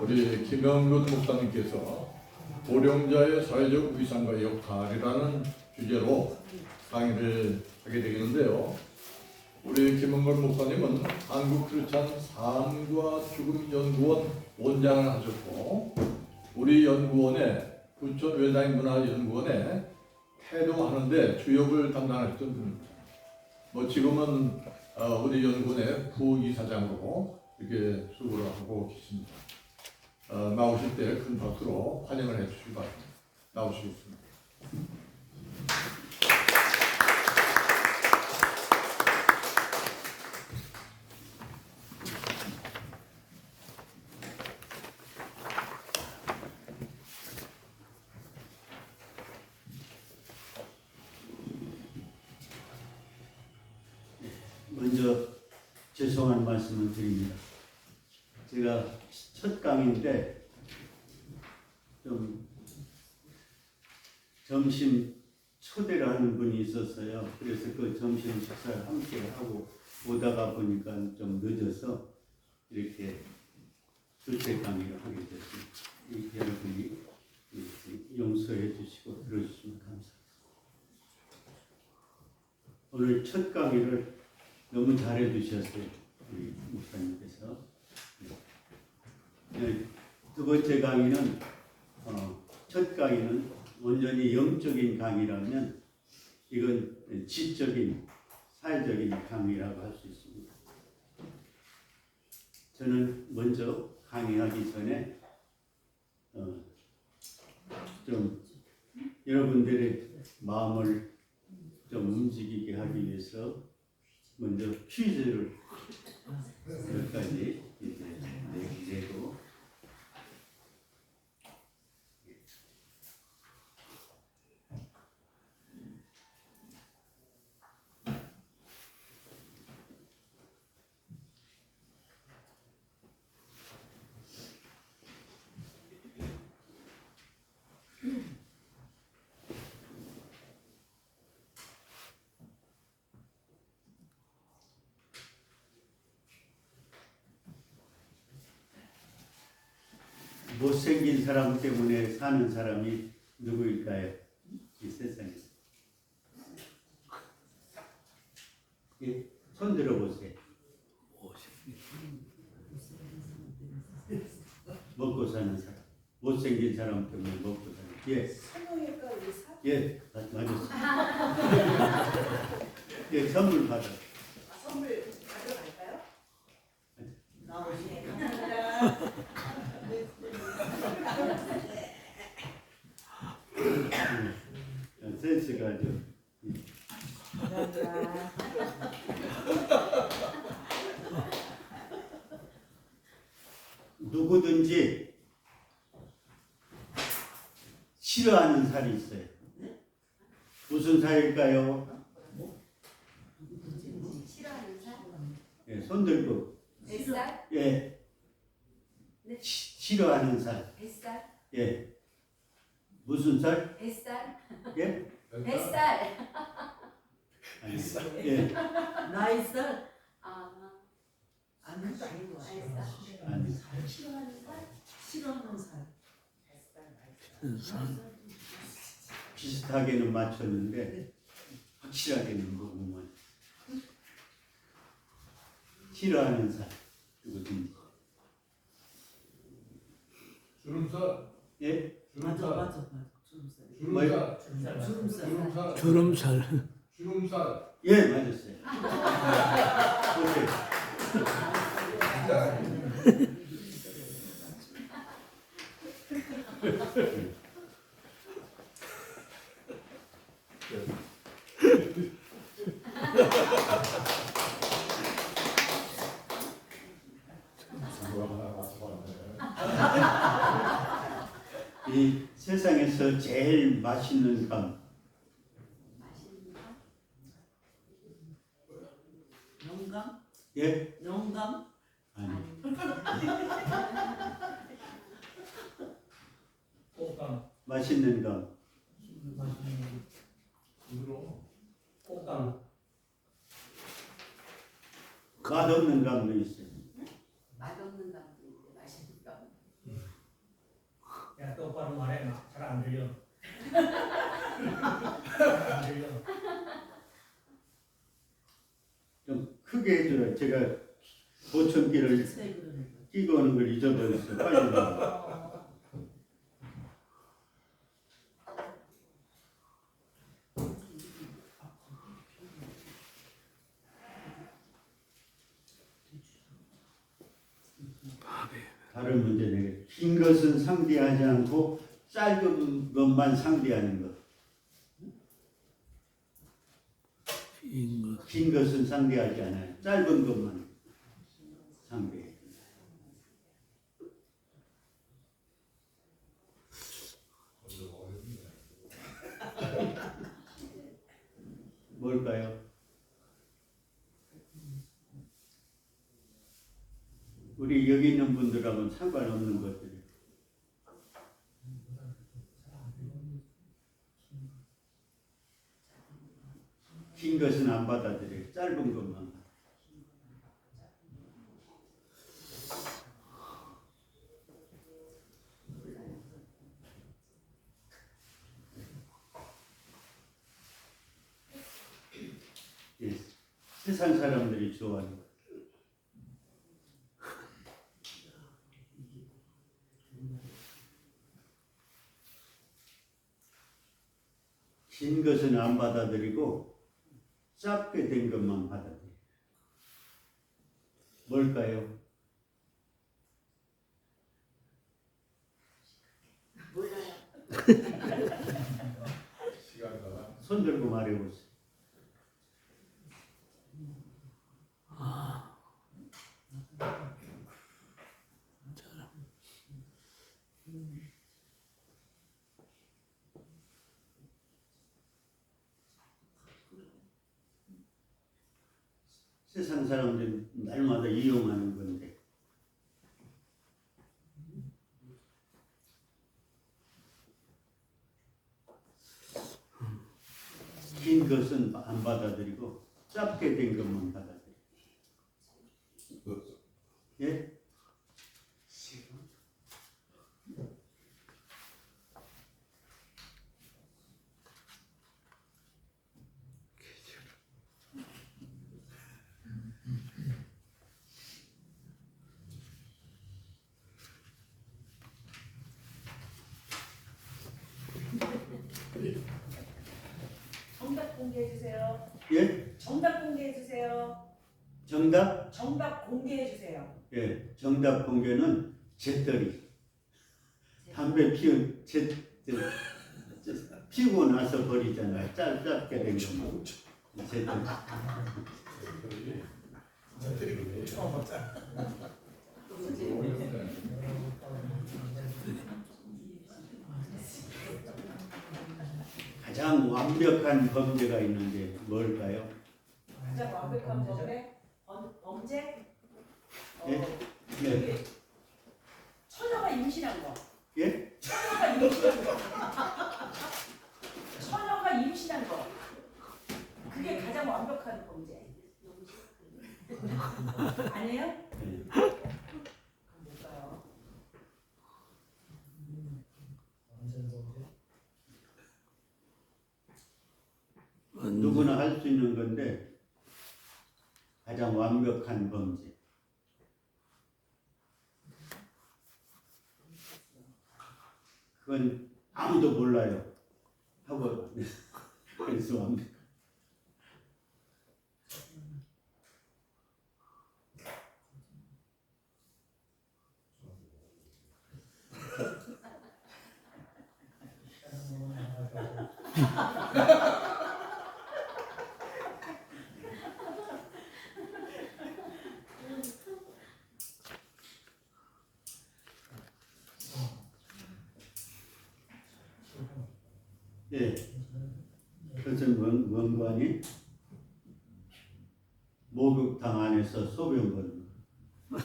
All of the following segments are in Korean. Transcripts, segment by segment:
우리 김영근 목사님께서 고령자의 사회적 위상과 역할이라는 주제로 강의를 하게 되겠는데요. 우리 김영근 목사님은 한국크리스찬 삶과 죽음 연구원 원장을 하셨고, 우리 연구원의 부천 외장문화연구원에 태도하는데 주역을 담당하셨던 분입니다. 지금은 우리 연구원의 부이사장으로 이렇게 수고를 하고 계십니다. 나오실 때 큰 박수로 환영을 해주시기 바랍니다. 나오시겠습니다. 먼저 죄송한 말씀을 드립니다. 제가 첫 강의인데 좀 점심 초대를 하는 분이 있었어요. 그래서 그 점심 식사를 함께 하고 오다가 보니까 좀 늦어서 이렇게 둘째 강의를 하게 됐습니다. 여러분이 용서해 주시고 들어주시면 감사합니다. 오늘 첫 강의를 너무 잘해 주셨어요, 우리 목사님께서. 네. 두 번째 강의는 첫 강의는 온전히 영적인 강의라면 이건 지적인 사회적인 강의라고 할 수 있습니다. 저는 먼저 강의하기 전에 좀 여러분들의 마음을 좀 움직이게 하기 위해서 먼저 퀴즈를 몇 가지 내고 못생긴 사람 때문에 사는 사람이 누구일까요? 이 세상에서. 예, 손 들어보세요. 먹고 사는 사람. 못생긴 사람 때문에 먹고 사는. 예. 성형외과 의사? 예, 맞았습니다. 예, 선물 받아. 선물 가져갈까요? 나오시네. 감사합니다. 센스가 아주. 누구든지 싫어하는 살이 있어요. 무슨 살일까요? 싫어하는 살? 예, 손 들고. 뱃살? 예. 네. 싫어하는 살. 뱃살? 예. 무슨 살? 뱃살? 예? 뱃살? 아니, 예. 나이살? 아는 거 아니고 아니. 싫어하는 살? 싫어하는 살. 비슷하게는 맞췄는데 확실하게는 모르면 싫어하는 살 누구든지. 주름살. 예? 맞아. 주름살. 주름살. 주름살. 주름살. 예, 맞았어요. 오케이. 이 세상에서 제일 맛있는 감. 영감? 예? 영감? 아니. 꽃감. 맛있는 감. 부드러워. 꽃감. 맛없는 감도 있어요. 맛없는 감도 있고 맛있는 감. 똑바로 말해. 잘 안 들려. 안 들려. 좀 크게 해줘요. 제가 보청기를 글쎄 그러는 거. 끼고 오는 걸 잊어버렸어요. 빨리 와. 다른 문제 내게 긴 것은 상대하지 않고 짧은 것만 상대하는 것. 긴 것은 상대하지 않아요. 짧은 것만 상대해요. 뭘까요? 우리 여기 있는 분들하고는 상관없는 것들이. 긴 것은 안 받아들여요. 짧은 것만. 예, 세상 사람들이 좋아하는 것. 긴 것은 안 받아들이고 짧게 된 것만 받아들여요. 뭘까요? 몰라요. 시간가. 손 들고 말해보세요. 세상 사람들이 날마다 이용하는 건데 긴 것은 안 받아들이고 짧게 된 것만 받아들여요. 예? 정답 공개해 주세요. 예? 정답 공개해 주세요. 정답? 정답 공개해 주세요. 예, 정답 공개는 재떨이. 담배 피우고 나서 버리잖아요. 짧게 된 것만. 재떨이. 가장 완벽한 범죄가 있는데 뭘까요? 가장 완벽한 범죄? 예? 네. 여기 처녀가 임신한 거. 예? 처녀가 임신한 거. 처녀가 임신한 거. 그게 가장 완벽한 범죄. 아니에요? 네. 뭘까요? 누구나 할 수 있는 건데 가장 완벽한 범죄. 그건 아무도 몰라요. 하고 그래서 완벽. 예. 그것은 원관이 목욕탕 안에서 소변 보는 거.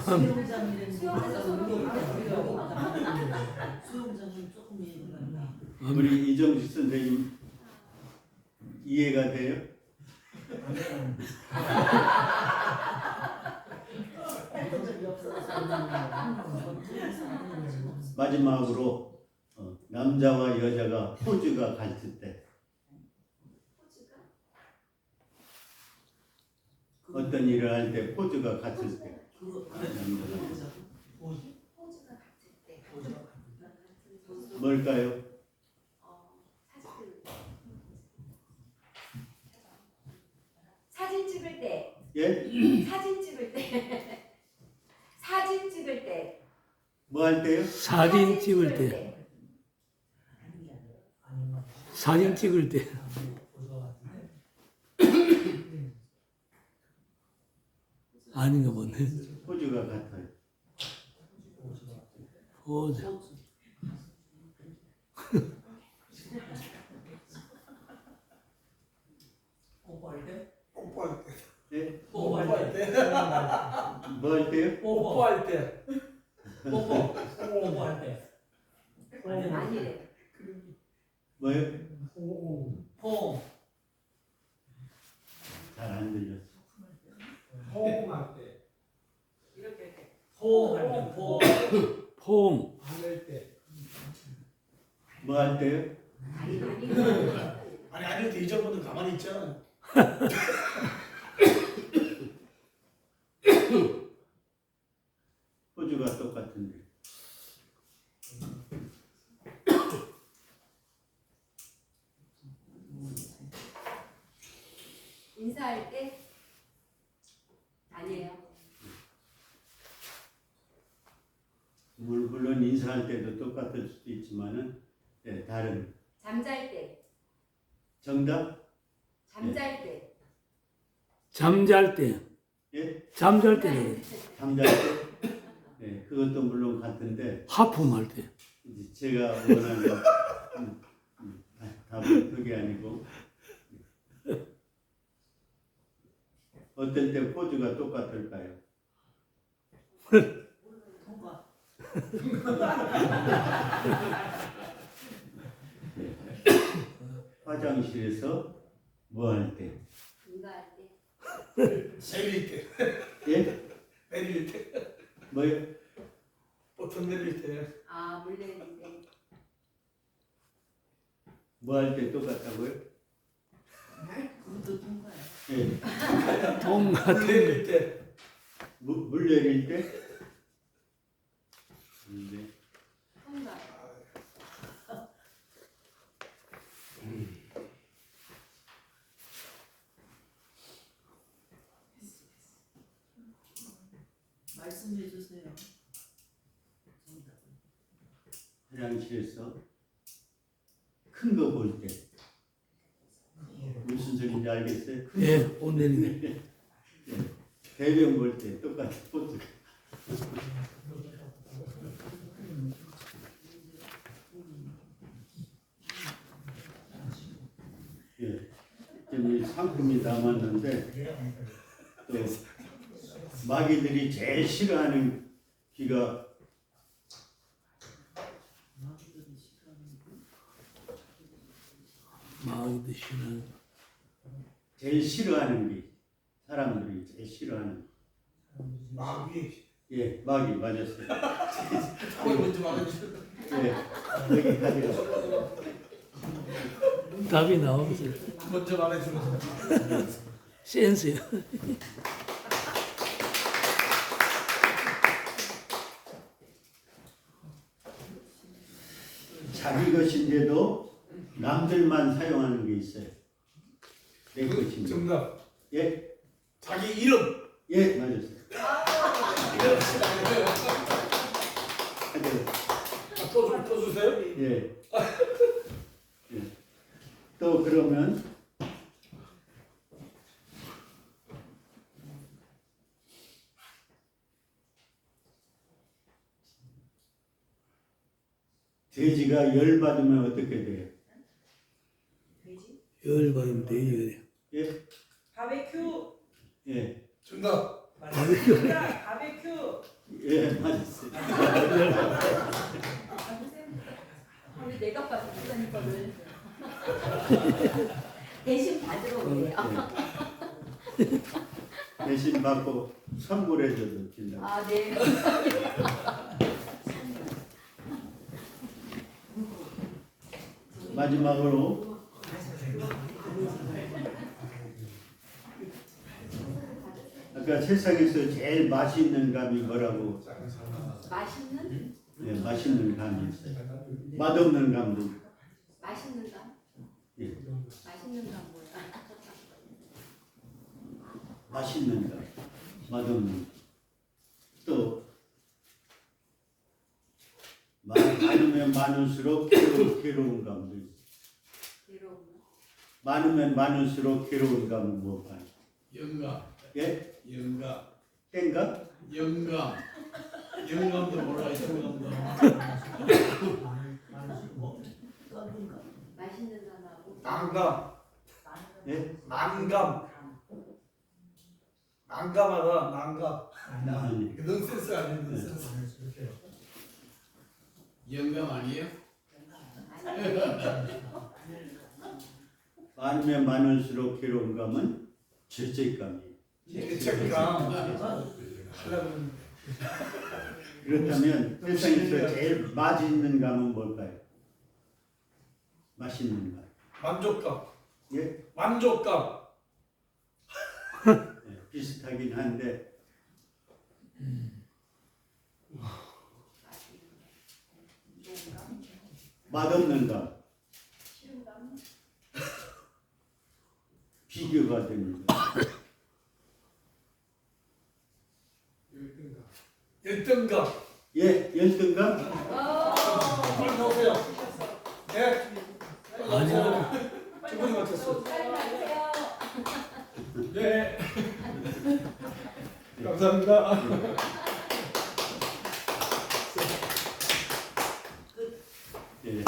수영장이라는 수영장에서 수영장은 조금 이해가 안 가. 우리 이정식 선생님 이해가 돼요? 마지막으로 남자와 여자가 포즈가 같을 때 어떤 일을 할 때 포즈가 같을 때 남자가 포즈가 같을 때. 뭘까요? 사진 찍을 때. 예? 사진 찍을 때. 사진 찍을 때. 뭐 할 때요? 사진 찍을 때. 사진 찍을 때. 아닌가 보네. 포즈가 같아요. 포즈. 뽀뽀할 때? 뽀뽀할 때. 예? 뽀뽀할 때? 뭐 할 때요? 뽀뽀할 때. 뽀뽀할 때. 아니래. 뭐요? 포옹. 잘 안 들렸어. 호응할 때. 이렇게. 포옹할 때. 포옹. 포옹. 안할 때. 뭐 할 때요? 아니 아닐 때 잊어보는 가만히 있잖아. 포즈가 똑같은데. 인사할 때. 아니에요. 물론 인사할 때도 똑같을 수도 있지만은 다른. 잠잘 때. 정답? 잠잘 때. 잠잘 때. 예? 잠잘 때는 잠잘 때? 네, 그것도 물론 같은데 하품할 때. 이제 제가 원하는 답은 그게 아니고 어떨 때 포즈가 똑같을까요? 통과. 화장실에서 뭐 할 때? 인가할 때. 내릴 때. 예? 내릴 때. 뭐요? 버튼 내릴 때. 아, 물 내릴 때. 뭐 할 때 똑같다고요? 그것도 통과야. 예. 통과. 내릴 때. 물 내릴 때? 네. 통과. 말씀해 주세요. 정답은. 화장실에서 큰 거 볼 때. 무슨 소리인지 알겠어요? 예, 옷 내리네. 대변 볼 때 똑같은 포즈. 예, 지금 이 상품이 남았는데 또 마귀들이 제일 싫어하는 귀가 마귀들이 싫어하는 거. 마귀도 싫어하는. 제일 싫어하는 귀 사람들이 제일 싫어하는 마귀. 예 마귀 맞았어요. 그걸 먼저 말해주세요. 예 여기 가지고 답이 나오면서 먼저 말해주세요. 센스요. 자기 것인데도 남들만 사용하는 게 있어요. 내 것인데. 정답. 예? 자기 이름. 예, 맞았어요. 또 주세요. 예. 예. 또 그러면 돼지가 열 받으면 어떻게 돼요? 돼지? 열받으면 돼지. 예? 바베큐. 예. 정답. 정답. 바베큐. 예, 맞았어요. 근데 내가 받는 거를 대신 받으러 오래요. 대신 받고 선물해줘도 된다고. 아, 네. 마지막으로 아까 세상에서 제일 맛있는 감이 뭐라고? 맛있는? 네, 맛있는 감이 있어요. 맛없는 감도. 맛있는 감? 예, 맛있는 감 뭐야? 맛있는 감, 맛없는 감. 또 많으면 많을수록 괴로운 감도 있어요. 괴로운 거? 많으면 많을수록 괴로운 감은 뭘까요? 영감. 예? 영감. 땡가? 영감. 영감도 몰라 영감도. 맛있는 감하고 난감. 예? 난감. 난감하다. 난감. 아니. 이거 넌센스 아니에요? 넌센스. 영감 아니에요? 많으면 많을수록 괴로운 감은 죄책감이에요. 책감. 그렇다면 세상에서 제일 맛있는 감은 뭘까요? 맛있는 감. 만족감. 예? 만족감. 네, 비슷하긴 한데 맛없는 감. 비교가 됩니다. 열등감. 예, 열등감? 빨리 나오세요. 네. 아니요. 충분히 맞췄어. 빨리 가세요. 네. 감사합니다. 예.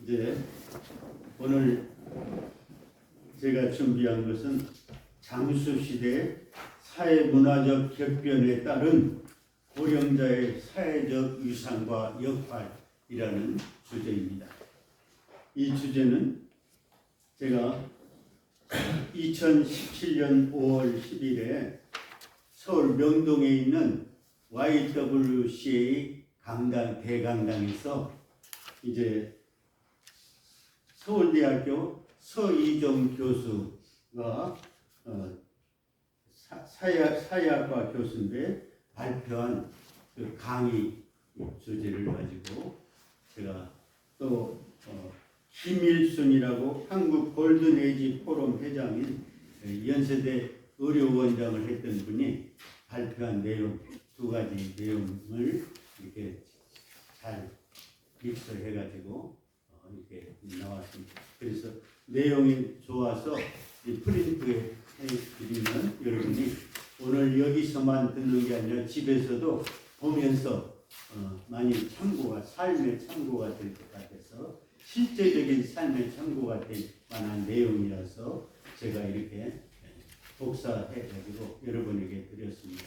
이제 오늘 제가 준비한 것은 장수 시대의 사회문화적 격변에 따른 고령자의 사회적 위상과 역할이라는 주제입니다. 이 주제는 제가 2017년 5월 10일에 서울 명동에 있는 YWCA 대강당에서 이제 서울대학교 서이종 교수가 사회학과 교수인데 발표한 그 강의 주제를 가지고 제가 또 김일순이라고 한국 골든에이지 포럼 회장인 연세대 의료원장을 했던 분이 발표한 내용 두 가지 내용을 이렇게 잘 믹스해가지고 이렇게 나왔습니다. 그래서 내용이 좋아서 프린트해 드리면 여러분이 오늘 여기서만 듣는 게 아니라 집에서도 보면서 많이 삶의 참고가 될 것 같아서 실제적인 삶의 참고가 될 만한 내용이라서 제가 이렇게 복사해가지고 여러분에게 드렸습니다.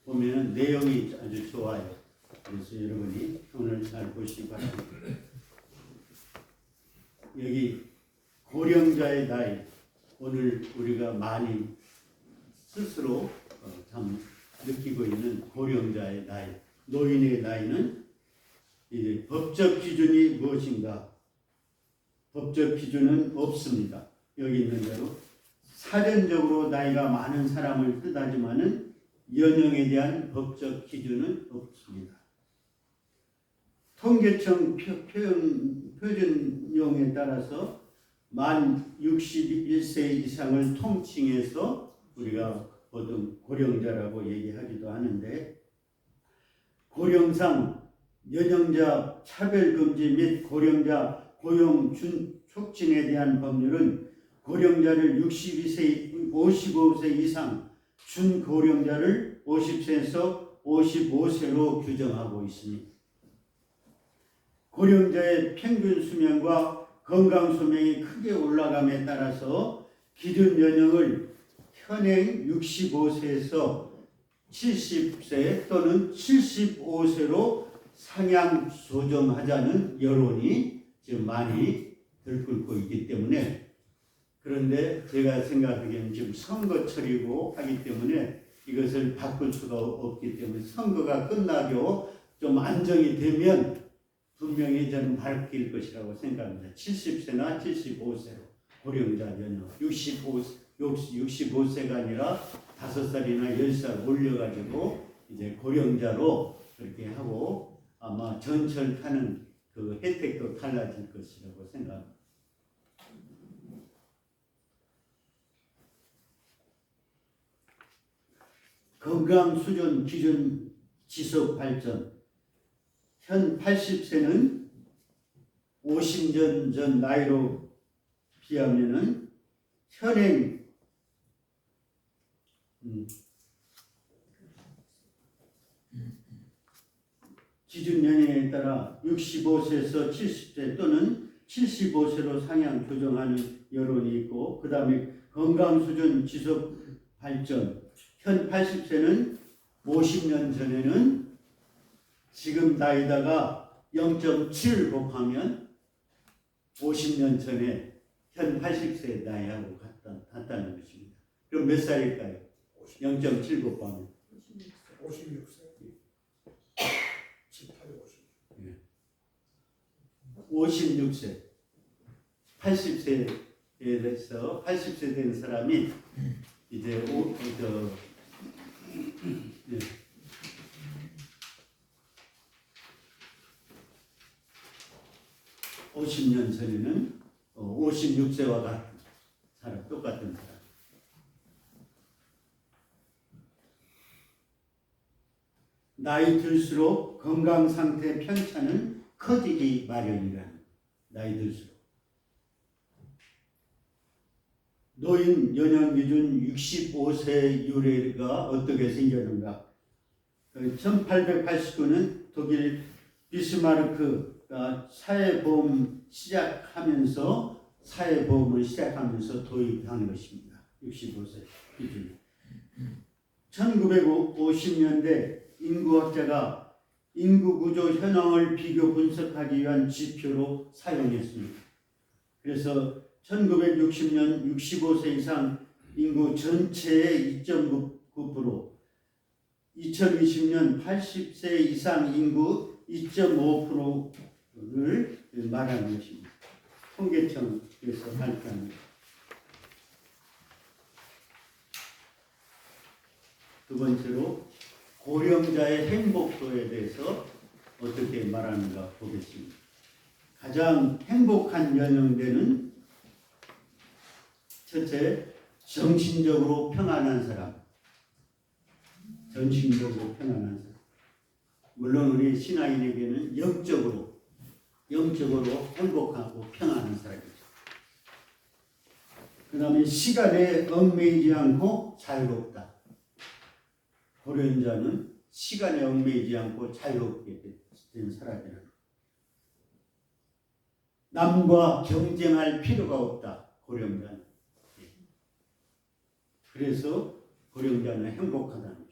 보면 내용이 아주 좋아요. 그래서 여러분이 오늘 잘 보시기 바랍니다. 여기 고령자의 나이, 오늘 우리가 많이 스스로 참 느끼고 있는 고령자의 나이, 노인의 나이는 이제 법적 기준이 무엇인가? 법적 기준은 없습니다. 여기 있는 대로 사전적으로 나이가 많은 사람을 뜻하지만은 연령에 대한 법적 기준은 없습니다. 통계청 표준용에 따라서 만 61세 이상을 통칭해서 우리가 보통 고령자라고 얘기하기도 하는데, 고령상 연령자 차별금지 및 고령자 고용 촉진에 대한 법률은 고령자를 55세 이상, 준고령자를 50세에서 55세로 규정하고 있습니다. 고령자의 평균 수명과 건강 수명이 크게 올라감에 따라서 기준 연령을 현행 65세에서 70세 또는 75세로 상향 조정하자는 여론이 지금 많이 들끓고 있기 때문에, 그런 그런데 제가 생각하기에는 지금 선거철이고 하기 때문에 이것을 바꿀 수가 없기 때문에 선거가 끝나고 좀 안정이 되면 분명히 저는 바뀔 것이라고 생각합니다. 70세나 75세로 고령자 연령 65세가 아니라 5살이나 10살 올려가지고 이제 고령자로 그렇게 하고 아마 전철 타는 그 혜택도 달라질 것이라고 생각합니다. 건강 수준 기준 지속 발전. 현 80세는 50년 전 나이로 비하면은 현행 기준 연령에 따라 65세에서 70세 또는 75세로 상향 조정하는 여론이 있고, 그 다음에 건강 수준 지속 발전. 현 80세는 50년 전에는 지금 나이다가 0.7 곱하면 50년 전에 현 80세 나이하고 같다는 것입니다. 그럼 몇 살일까요? 0.7 곱하면 56세. 18, 50. 56세. 80세에 대해서 80세 된 사람이 이제 50년 전에는 56세와 같은 사람, 똑같은 사람. 나이 들수록 건강 상태 편차는 커지기 마련이라는. 나이 들수록. 노인 연령 기준 65세 유래가 어떻게 생겼는가? 1889년 독일 비스마르크가 사회보험을 시작하면서 도입한 것입니다. 65세 기준. 1950년대 인구학자가 인구 구조 현황을 비교 분석하기 위한 지표로 사용했습니다. 그래서 1960년 65세 이상 인구 전체의 2.9%, 2020년 80세 이상 인구 2.5%를 말하는 것입니다. 통계청에서 발표합니다. 두 번째로 고령자의 행복도에 대해서 어떻게 말하는가 보겠습니다. 가장 행복한 연령대는 첫째, 정신적으로 평안한 사람. 정신적으로 평안한 사람. 물론 우리 신앙인에게는 영적으로 행복하고 평안한 사람이죠. 그 다음에 시간에 얽매이지 않고 자유롭다. 고령자는 시간에 얽매이지 않고 자유롭게 된 사람이라. 남과 경쟁할 필요가 없다. 고령자는. 그래서 고령자는 행복하다는 것입니다.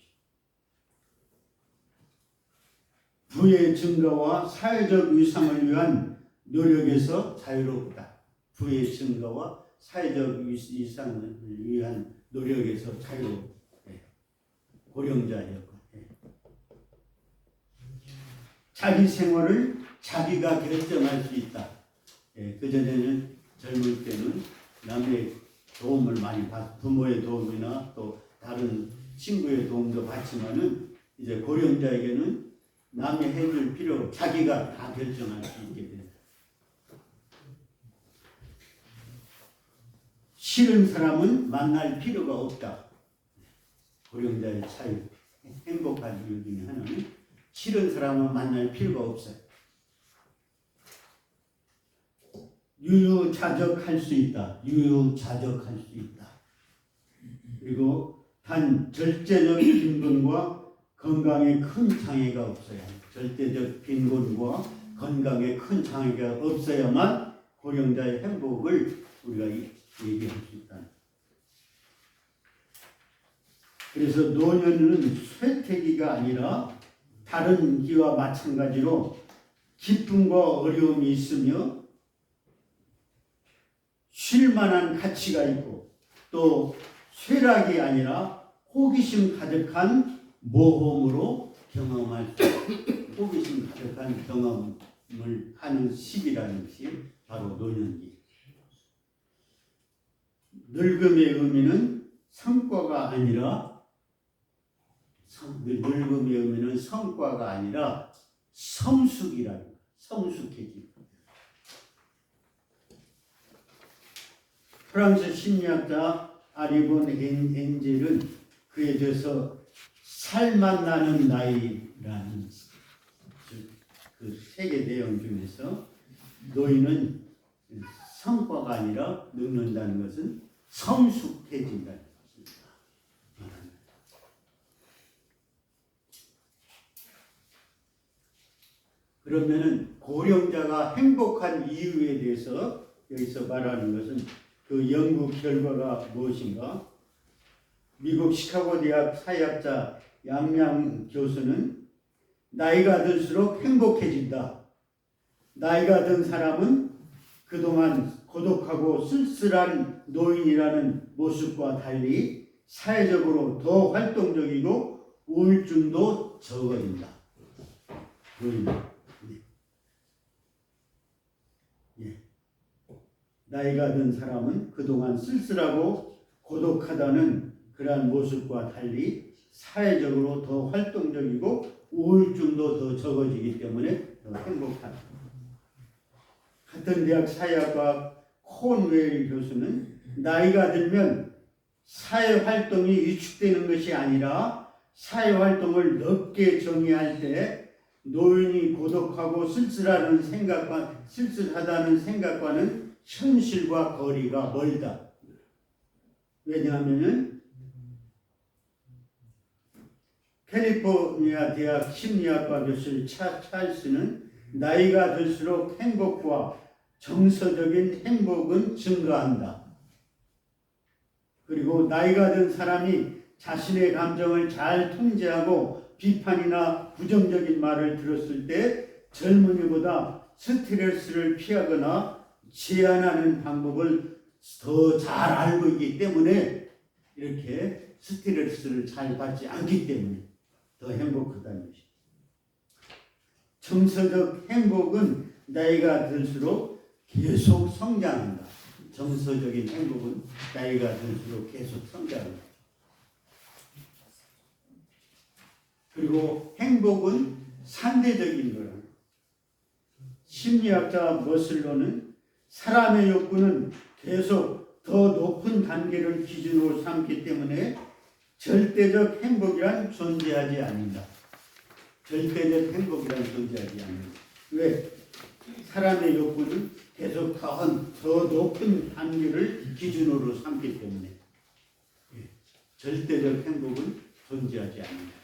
부의 증가와 사회적 위상을 위한 노력에서 자유롭다. 부의 증가와 사회적 위상을 위한 노력에서 자유롭다. 고령자의 역할. 자기 생활을 자기가 결정할 수 있다. 그전에는 젊을 때는 남의 도움을 많이 받, 부모의 도움이나 또 다른 친구의 도움도 받지만은 이제 고령자에게는 남이 해줄 필요, 자기가 다 결정할 수 있게 된다. 싫은 사람은 만날 필요가 없다. 고령자의 차이, 행복한 이유 중에 하나는 싫은 사람은 만날 필요가 없어요. 유유자적할 수 있다. 유유자적할 수 있다. 그리고 단 절제적 빈곤과 건강에 큰 장애가 없어야 합니다. 절대적 빈곤과 건강에 큰 장애가 없어야만 고령자의 행복을 우리가 얘기할 수 있다. 그래서 노년은 쇠퇴기가 아니라 다른 기와 마찬가지로 기쁨과 어려움이 있으며 쉴만한 가치가 있고 또 쇠락이 아니라 호기심 가득한 모험으로 경험할 수 호기심 가득한 경험을 하는 시기라는 것이 바로 노년기. 늙음의 의미는 성과가 아니라 늙음의 의미는 성과가 아니라 성숙이라는 거예요. 성숙해짐. 프랑스 심리학자 아리본 엔젤은 그에 대해서 살맛 나는 나이라는 그 세계 내용 중에서 노인은 성과가 아니라 늙는다는 것은 성숙해진다는 것입니다. 그러면은 고령자가 행복한 이유에 대해서 여기서 말하는 것은 그 연구 결과가 무엇인가? 미국 시카고 대학 사회학자 양양 교수는 나이가 들수록 행복해진다. 나이가 든 사람은 그동안 고독하고 쓸쓸한 노인이라는 모습과 달리 사회적으로 더 활동적이고 우울증도 적어진다. 노인. 나이가 든 사람은 그동안 쓸쓸하고 고독하다는 그러한 모습과 달리 사회적으로 더 활동적이고 우울증도 더 적어지기 때문에 더 행복하다. 같은 대학 사회학과 콘웰 교수는 나이가 들면 사회활동이 위축되는 것이 아니라 사회활동을 넓게 정의할 때 노인이 고독하고 쓸쓸하다는 생각과는 현실과 거리가 멀다. 왜냐하면 캘리포니아 대학 심리학과 교수 찰스는 나이가 들수록 행복과 정서적인 행복은 증가한다. 그리고 나이가 든 사람이 자신의 감정을 잘 통제하고 비판이나 부정적인 말을 들었을 때 젊은이보다 스트레스를 피하거나 제한하는 방법을 더 잘 알고 있기 때문에 이렇게 스트레스를 잘 받지 않기 때문에 더 행복하다는 것입니다. 정서적 행복은 나이가 들수록 계속 성장한다. 정서적인 행복은 나이가 들수록 계속 성장한다. 그리고 행복은 상대적인 거라. 심리학자 머슬로는 사람의 욕구는 계속 더 높은 단계를 기준으로 삼기 때문에 절대적 행복이란 존재하지 않는다. 절대적 행복이란 존재하지 않는다. 왜? 사람의 욕구는 계속 더 높은 단계를 기준으로 삼기 때문에 절대적 행복은 존재하지 않는다.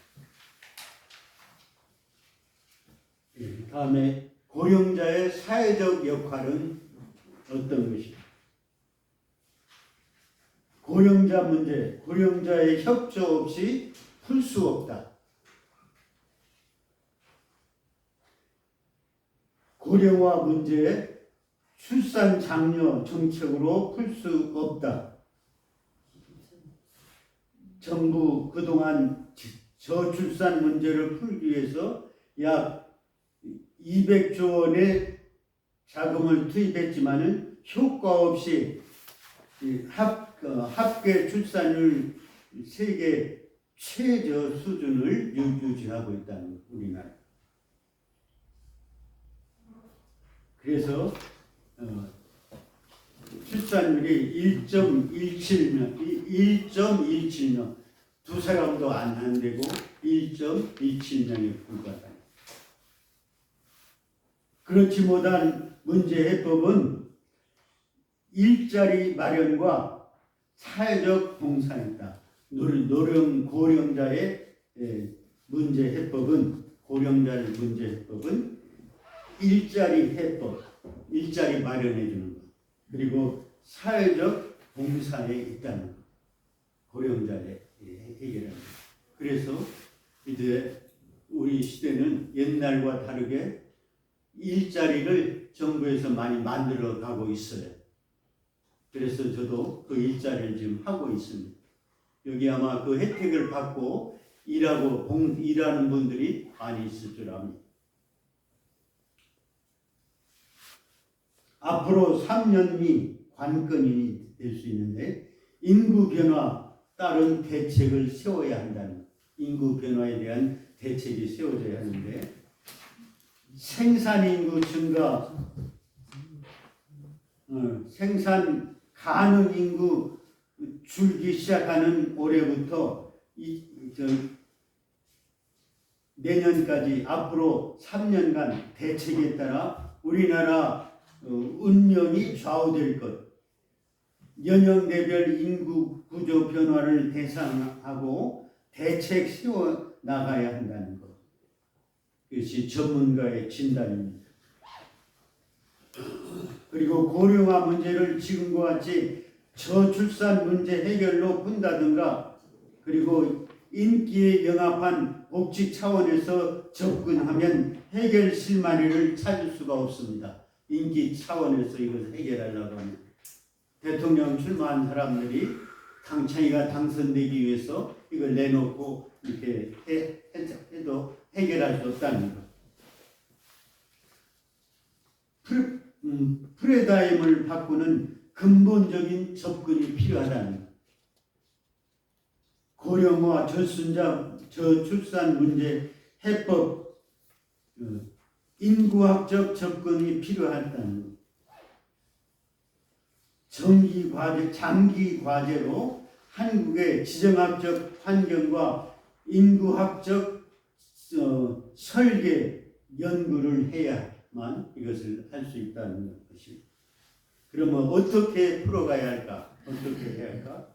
다음에 고령자의 사회적 역할은 어떤 것입니까? 고령자 문제, 고령자의 협조 없이 풀 수 없다. 고령화 문제, 출산 장려 정책으로 풀 수 없다. 정부 그동안 저출산 문제를 풀기 위해서 약 200조 원의 자금을 투입했지만은 효과 없이 합계 출산율 세계 최저 수준을 유지하고 있다는 우리나라. 그래서 출산율이 1.17명, 두 사람도 안 되고 1.27명에 불과하다. 그렇지 못한 문제 해법은 일자리 마련과 사회적 봉사이다. 고령자의 문제 해법은 일자리 해법, 일자리 마련해 주는 것, 그리고 사회적 봉사에 있다는 것, 고령자의 해결하는 것. 그래서 이제 우리 시대는 옛날과 다르게 일자리를 정부에서 많이 만들어 가고 있어요. 그래서 저도 그 일자리를 지금 하고 있습니다. 여기 아마 그 혜택을 받고 일하는 분들이 많이 있을 줄 압니다. 앞으로 3년이 관건이 될 수 있는데 인구 변화 따른 대책을 세워야 한다는, 인구 변화에 대한 대책이 세워져야 하는데 생산 인구 증가, 생산 가능 인구 줄기 시작하는 올해부터 내년까지 앞으로 3년간 대책에 따라 우리나라 운명이 좌우될 것, 연령대별 인구 구조 변화를 대상하고 대책 세워 나가야 한다는 것. 이것이 전문가의 진단입니다. 그리고 고령화 문제를 지금과 같이 저출산 문제 해결로 푼다든가, 그리고 인기에 영합한 복지 차원에서 접근하면 해결 실마리를 찾을 수가 없습니다. 인기 차원에서 이것을 해결하려고 하면 대통령 출마한 사람들이 당창이가 당선되기 위해서 이걸 내놓고 이렇게 해도 해결할 수 없다는 것. 프레다임을 바꾸는 근본적인 접근이 필요하다는 것. 고령화, 저출산 문제 해법, 인구학적 접근이 필요하다는 것. 장기 과제로 한국의 지정학적 환경과 인구학적 설계 연구를 해야만 이것을 할 수 있다는 것입니다. 그러면 어떻게 풀어가야 할까? 어떻게 해야 할까?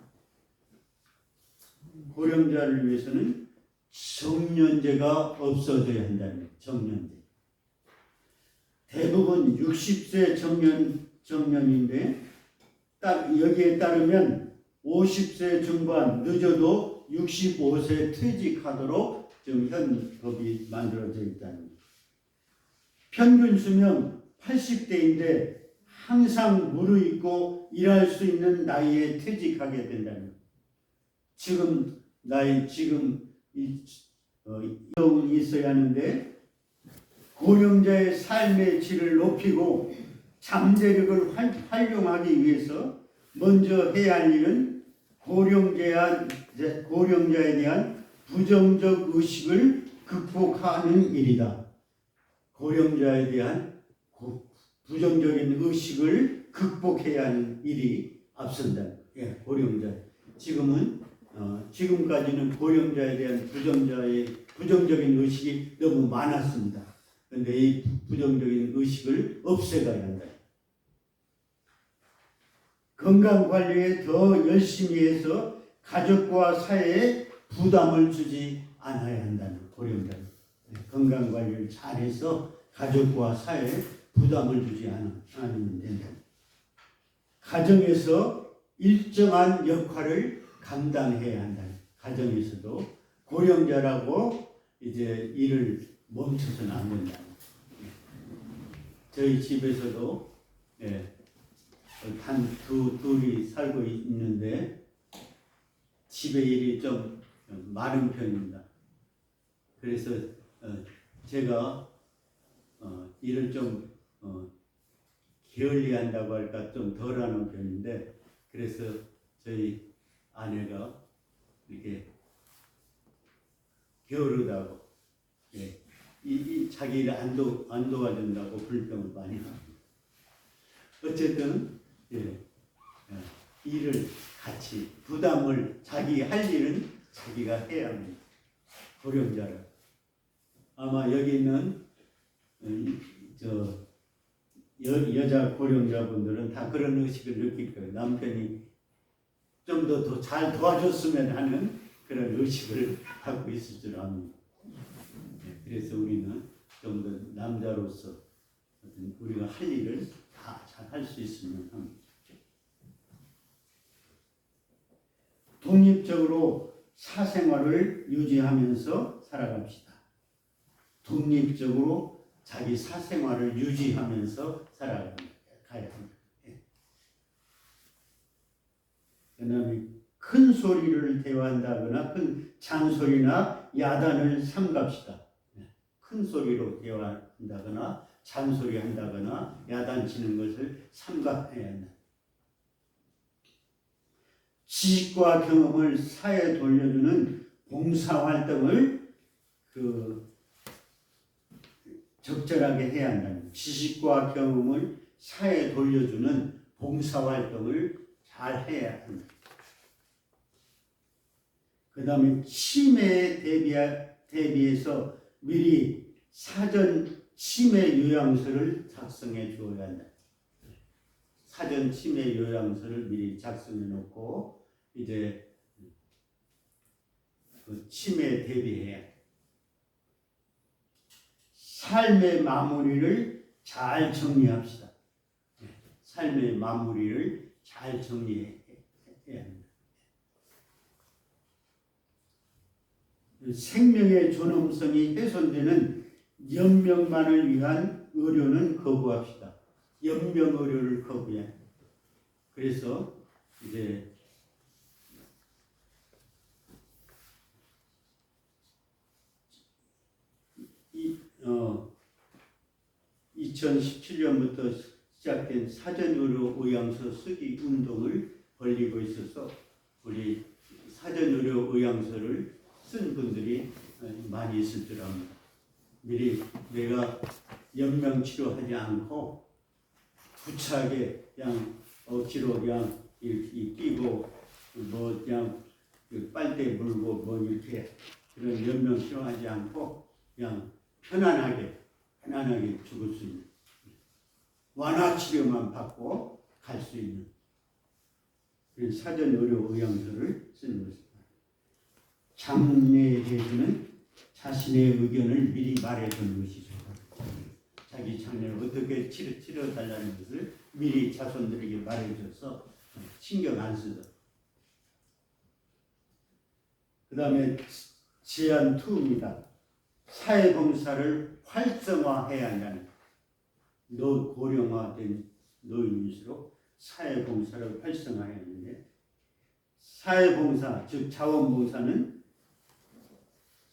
고령자를 위해서는 정년제가 없어져야 한다는 거예요. 정년제. 대부분 60세 정년인데 딱 여기에 따르면 50세 중반 늦어도 65세 퇴직하도록 지금 현 법이 만들어져 있다는 거예요. 평균 수명 80대인데 항상 무르익고 일할 수 있는 나이에 퇴직하게 된다는 거예요. 지금 이동이 있어야 하는데 고령자의 삶의 질을 높이고 잠재력을 활용하기 위해서 먼저 해야 할 일은 고령자에 대한 부정적 의식을 극복하는 일이다. 고령자에 대한 부정적인 의식을 극복해야 하는 일이 앞선다. 예, 고령자. 지금까지는 고령자에 대한 부정적인 의식이 너무 많았습니다. 그런데 이 부정적인 의식을 없애가야 한다. 건강관리에 더 열심히 해서 가족과 사회에 부담을 주지 않아야 한다는 고령자는. 건강관리를 잘해서 가족과 사회에 부담을 주지 않으면 된다. 가정에서 일정한 역할을 감당해야 한다. 가정에서도 고령자라고 이제 일을 멈춰서는 안 된다. 저희 집에서도 둘이 살고 있는데 집에 일이 좀 많은 편입니다. 그래서 제가 일을 좀 게을리한다고 할까 좀 덜하는 편인데, 그래서 저희 아내가 이렇게 게으르다고 자기 일을 안 도와준다고 불평을 많이 합니다. 어쨌든 일을 같이 부담을 자기 할 일은 자기가 해야 합니다. 고령자를. 아마 여기 있는 여자 고령자분들은 다 그런 의식을 느낄 거예요. 남편이 좀 더 잘 도와줬으면 하는 그런 의식을 갖고 있을 줄 압니다. 그래서 우리는 좀 더 남자로서 우리가 할 일을 다 잘 할 수 있으면 합니다. 독립적으로 사생활을 유지하면서 살아갑시다. 독립적으로 자기 사생활을 유지하면서 살아가야 합니다. 그다음에 큰 소리를 대화한다거나 큰 잔소리나 야단을 삼갑시다. 큰 소리로 대화한다거나 잔소리한다거나 야단치는 것을 삼갑해야 한다. 지식과 경험을 사회에 돌려주는 봉사활동을 적절하게 해야 한다는 거예요. 지식과 경험을 사회에 돌려주는 봉사활동을 잘 해야 한다. 그 다음에 치매에 대비해서 미리 사전 치매 요양서를 작성해 주어야 한다. 사전 치매 요양서를 미리 작성해 놓고 이제 그 치매에 대비해야 삶의 마무리를 잘 정리합시다. 삶의 마무리를 잘 정리해야 합니다. 생명의 존엄성이 훼손되는 연명만을 위한 의료는 거부합시다. 연명 의료를 거부해야 합니다. 그래서 이제 2017년부터 시작된 사전의료 의향서 쓰기 운동을 벌이고 있어서 우리 사전의료 의향서를 쓴 분들이 많이 있을 줄 압니다. 미리 내가 연명치료하지 않고 구차하게 그냥 억지로 그냥 이렇게 끼고 뭐 그냥 빨대 물고 뭐 이렇게 그런 연명치료하지 않고 그냥 편안하게 죽을 수 있는 완화치료만 받고 갈 수 있는 그런 사전의료 의향서를 쓰는 것입니다. 장례에 대해서는 자신의 의견을 미리 말해주는 것이죠. 자기 장례를 어떻게 치러달라는 것을 미리 자손들에게 말해줘서 신경 안 쓰도록. 그 다음에 제안 2입니다. 사회봉사를 활성화해야 한다는 고령화된 노인일수록 사회봉사를 활성화해야 하는데 사회봉사, 즉 자원봉사는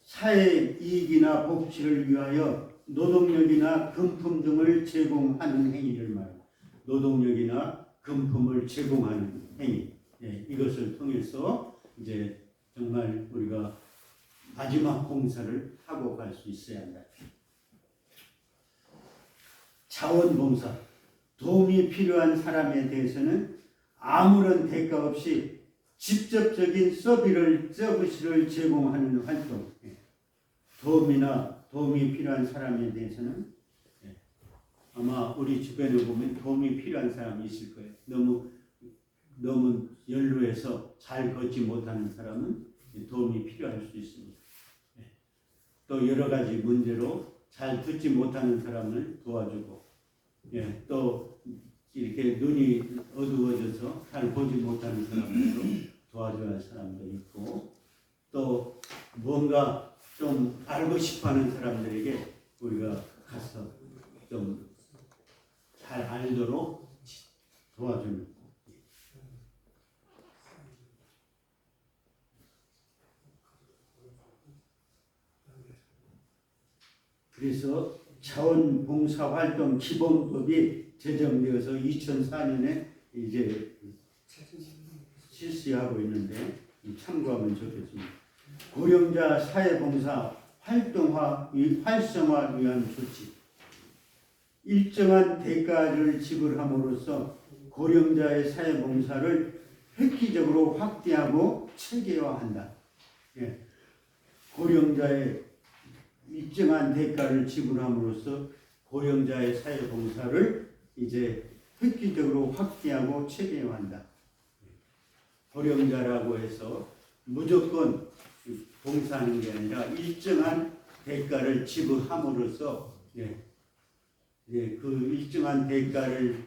사회 이익이나 복지를 위하여 노동력이나 금품 등을 제공하는 행위를 말합니다. 노동력이나 금품을 제공하는 행위. 이것을 통해서 이제 정말 우리가 마지막 봉사를 하고 갈 수 있어야 한다. 자원봉사, 도움이 필요한 사람에 대해서는 아무런 대가 없이 직접적인 서비스를 제공하는 활동. 도움이 필요한 사람에 대해서는 아마 우리 주변에 보면 도움이 필요한 사람이 있을 거예요. 너무 연루해서 잘 걷지 못하는 사람은 도움이 필요할 수 있습니다. 또 여러 가지 문제로 잘 듣지 못하는 사람을 도와주고, 또 이렇게 눈이 어두워져서 잘 보지 못하는 사람으로 도와줘야 할 사람도 있고, 또 뭔가 좀 알고 싶어하는 사람들에게 우리가 가서 좀 잘 알도록 도와주는. 그래서 자원봉사활동 기본법이 제정되어서 2004년에 이제 실시하고 있는데 참고하면 좋겠습니다. 고령자 사회봉사 활성화 위한 조치. 일정한 대가를 지불함으로써 고령자의 사회봉사를 획기적으로 확대하고 체계화한다. 고령자의 일정한 대가를 지불함으로써 고령자의 사회봉사를 이제 획기적으로 확대하고 체계화한다. 고령자라고 해서 무조건 봉사하는 게 아니라 일정한 대가를 지불함으로써 그 일정한 대가를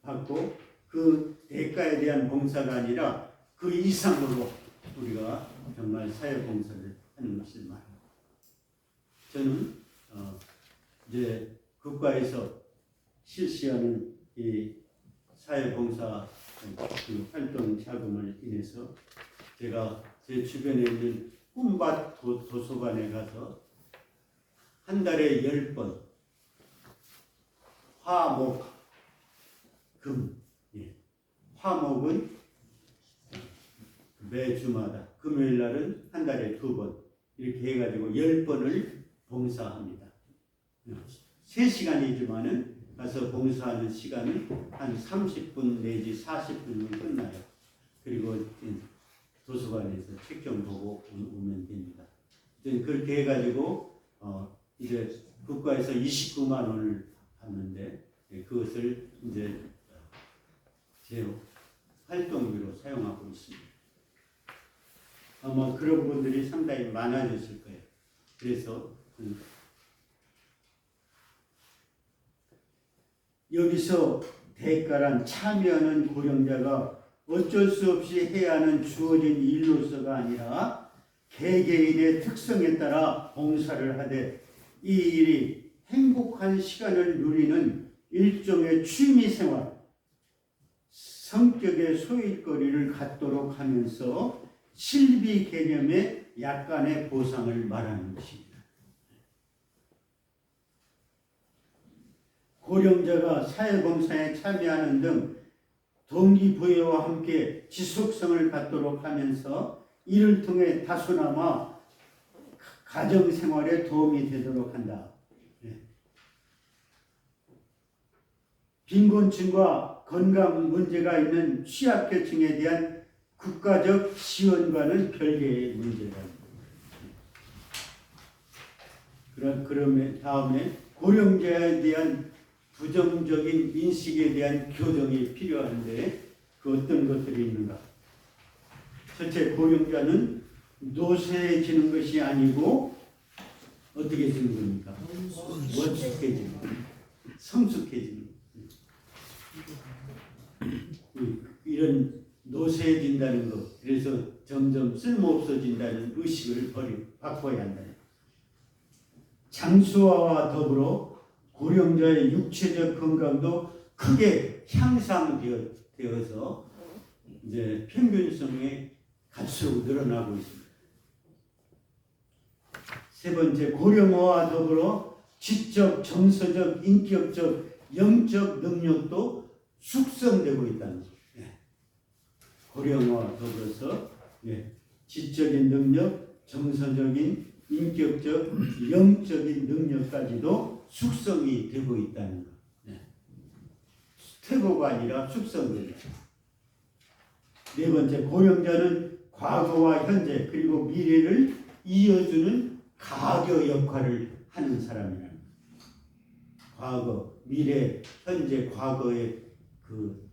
받고 그 대가에 대한 봉사가 아니라 그 이상으로 우리가 정말 사회봉사를 하는 것을 말합니다. 저는 이제 국가에서 실시하는 이 사회봉사 그 활동 자금을 인해서 제가 제 주변에 있는 꿈밭 도서관에 가서 한 달에 10번 화목 금, 화목은 매주마다 금요일 날은 한 달에 2번 이렇게 해가지고 10번을 봉사합니다. 3시간이지만은 가서 봉사하는 시간은 한 30분 내지 40분이면 끝나요. 그리고 도서관에서 책 좀 보고 오면 됩니다. 그렇게 해가지고 이제 국가에서 29만 원을 받는데 그것을 이제 제 활동비로 사용하고 있습니다. 아마 그런 분들이 상당히 많아졌을 거예요. 그래서 여기서 대가란 참여하는 고령자가 어쩔 수 없이 해야 하는 주어진 일로서가 아니라 개개인의 특성에 따라 봉사를 하되 이 일이 행복한 시간을 누리는 일종의 취미생활, 성격의 소일거리를 갖도록 하면서 실비 개념의 약간의 보상을 말하는 것입니다. 고령자가 사회봉사에 참여하는 등 동기부여와 함께 지속성을 갖도록 하면서 이를 통해 다소나마 가정생활에 도움이 되도록 한다. 빈곤층과 건강 문제가 있는 취약계층에 대한 국가적 지원과는 별개의 문제다. 그러면 다음에 고령자에 대한 부정적인 인식에 대한 교정이 필요한데 그 어떤 것들이 있는가? 첫째, 고령자는 노쇠해지는 것이 아니고 어떻게 되는 겁니까? 원숙해지는 것, 성숙해지는 것. 이런 노쇠해진다는 것, 그래서 점점 쓸모없어진다는 의식을 바꿔야 한다. 장수화와 더불어 고령자의 육체적 건강도 크게 향상되어서 이제 평균성에 갈수록 늘어나고 있습니다. 세 번째, 고령화와 더불어 지적, 정서적, 인격적, 영적 능력도 숙성되고 있다는 거예요. 고령화와 더불어서 지적인 능력, 정서적인, 인격적, 영적인 능력까지도 숙성이 되고 있다는 것. 퇴보가 아니라 숙성된다. 네 번째, 고령자는 과거와 현재 그리고 미래를 이어주는 가교 역할을 하는 사람이라는 것. 과거, 미래, 현재, 과거의 그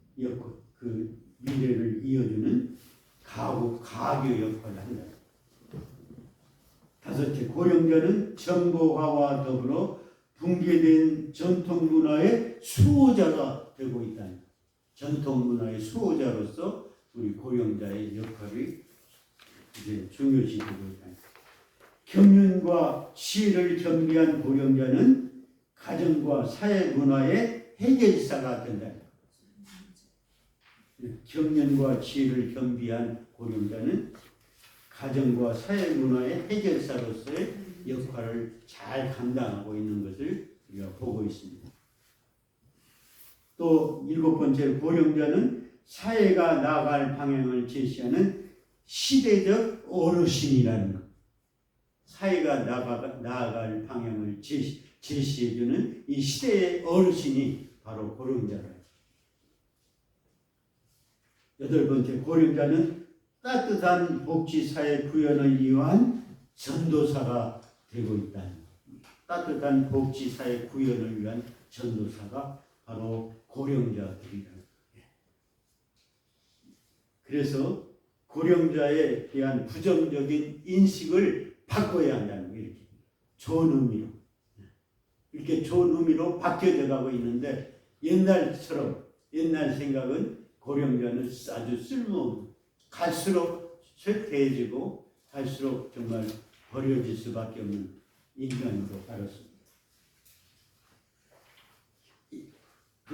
미래를 이어주는 가교 역할을 한다. 다섯째, 고령자는 정보화와 더불어 붕괴된 전통 문화의 수호자가 되고 있다는 것. 전통 문화의 수호자로서 우리 고령자의 역할이 이제 중요시되고 있다. 경륜과 지혜를 겸비한 고령자는 가정과 사회 문화의 해결사가 된다. 경륜과 지혜를 겸비한 고령자는 가정과 사회 문화의 해결사로서의 역할을 잘 감당하고 있는 것을 우리가 보고 있습니다. 또 일곱 번째, 고령자는 사회가 나아갈 방향을 제시하는 시대적 어르신이라는 것. 사회가 나아갈 방향을 제시해주는 이 시대의 어르신이 바로 고령자다. 여덟 번째, 고령자는 따뜻한 복지사회 구현을 위한 전도사가 되고 있다는 것. 따뜻한 복지사회 구현을 위한 전도사가 바로 고령자들이라는 것. 그래서 고령자에 대한 부정적인 인식을 바꿔야 한다는 거예요. 이렇게 좋은 의미로. 이렇게 좋은 의미로 바뀌어져 가고 있는데 옛날처럼 옛날 생각은 고령자는 아주 쓸모없는, 갈수록 쇠퇴해지고 갈수록 정말 버려질 수밖에 없는 인간으로 알았습니다.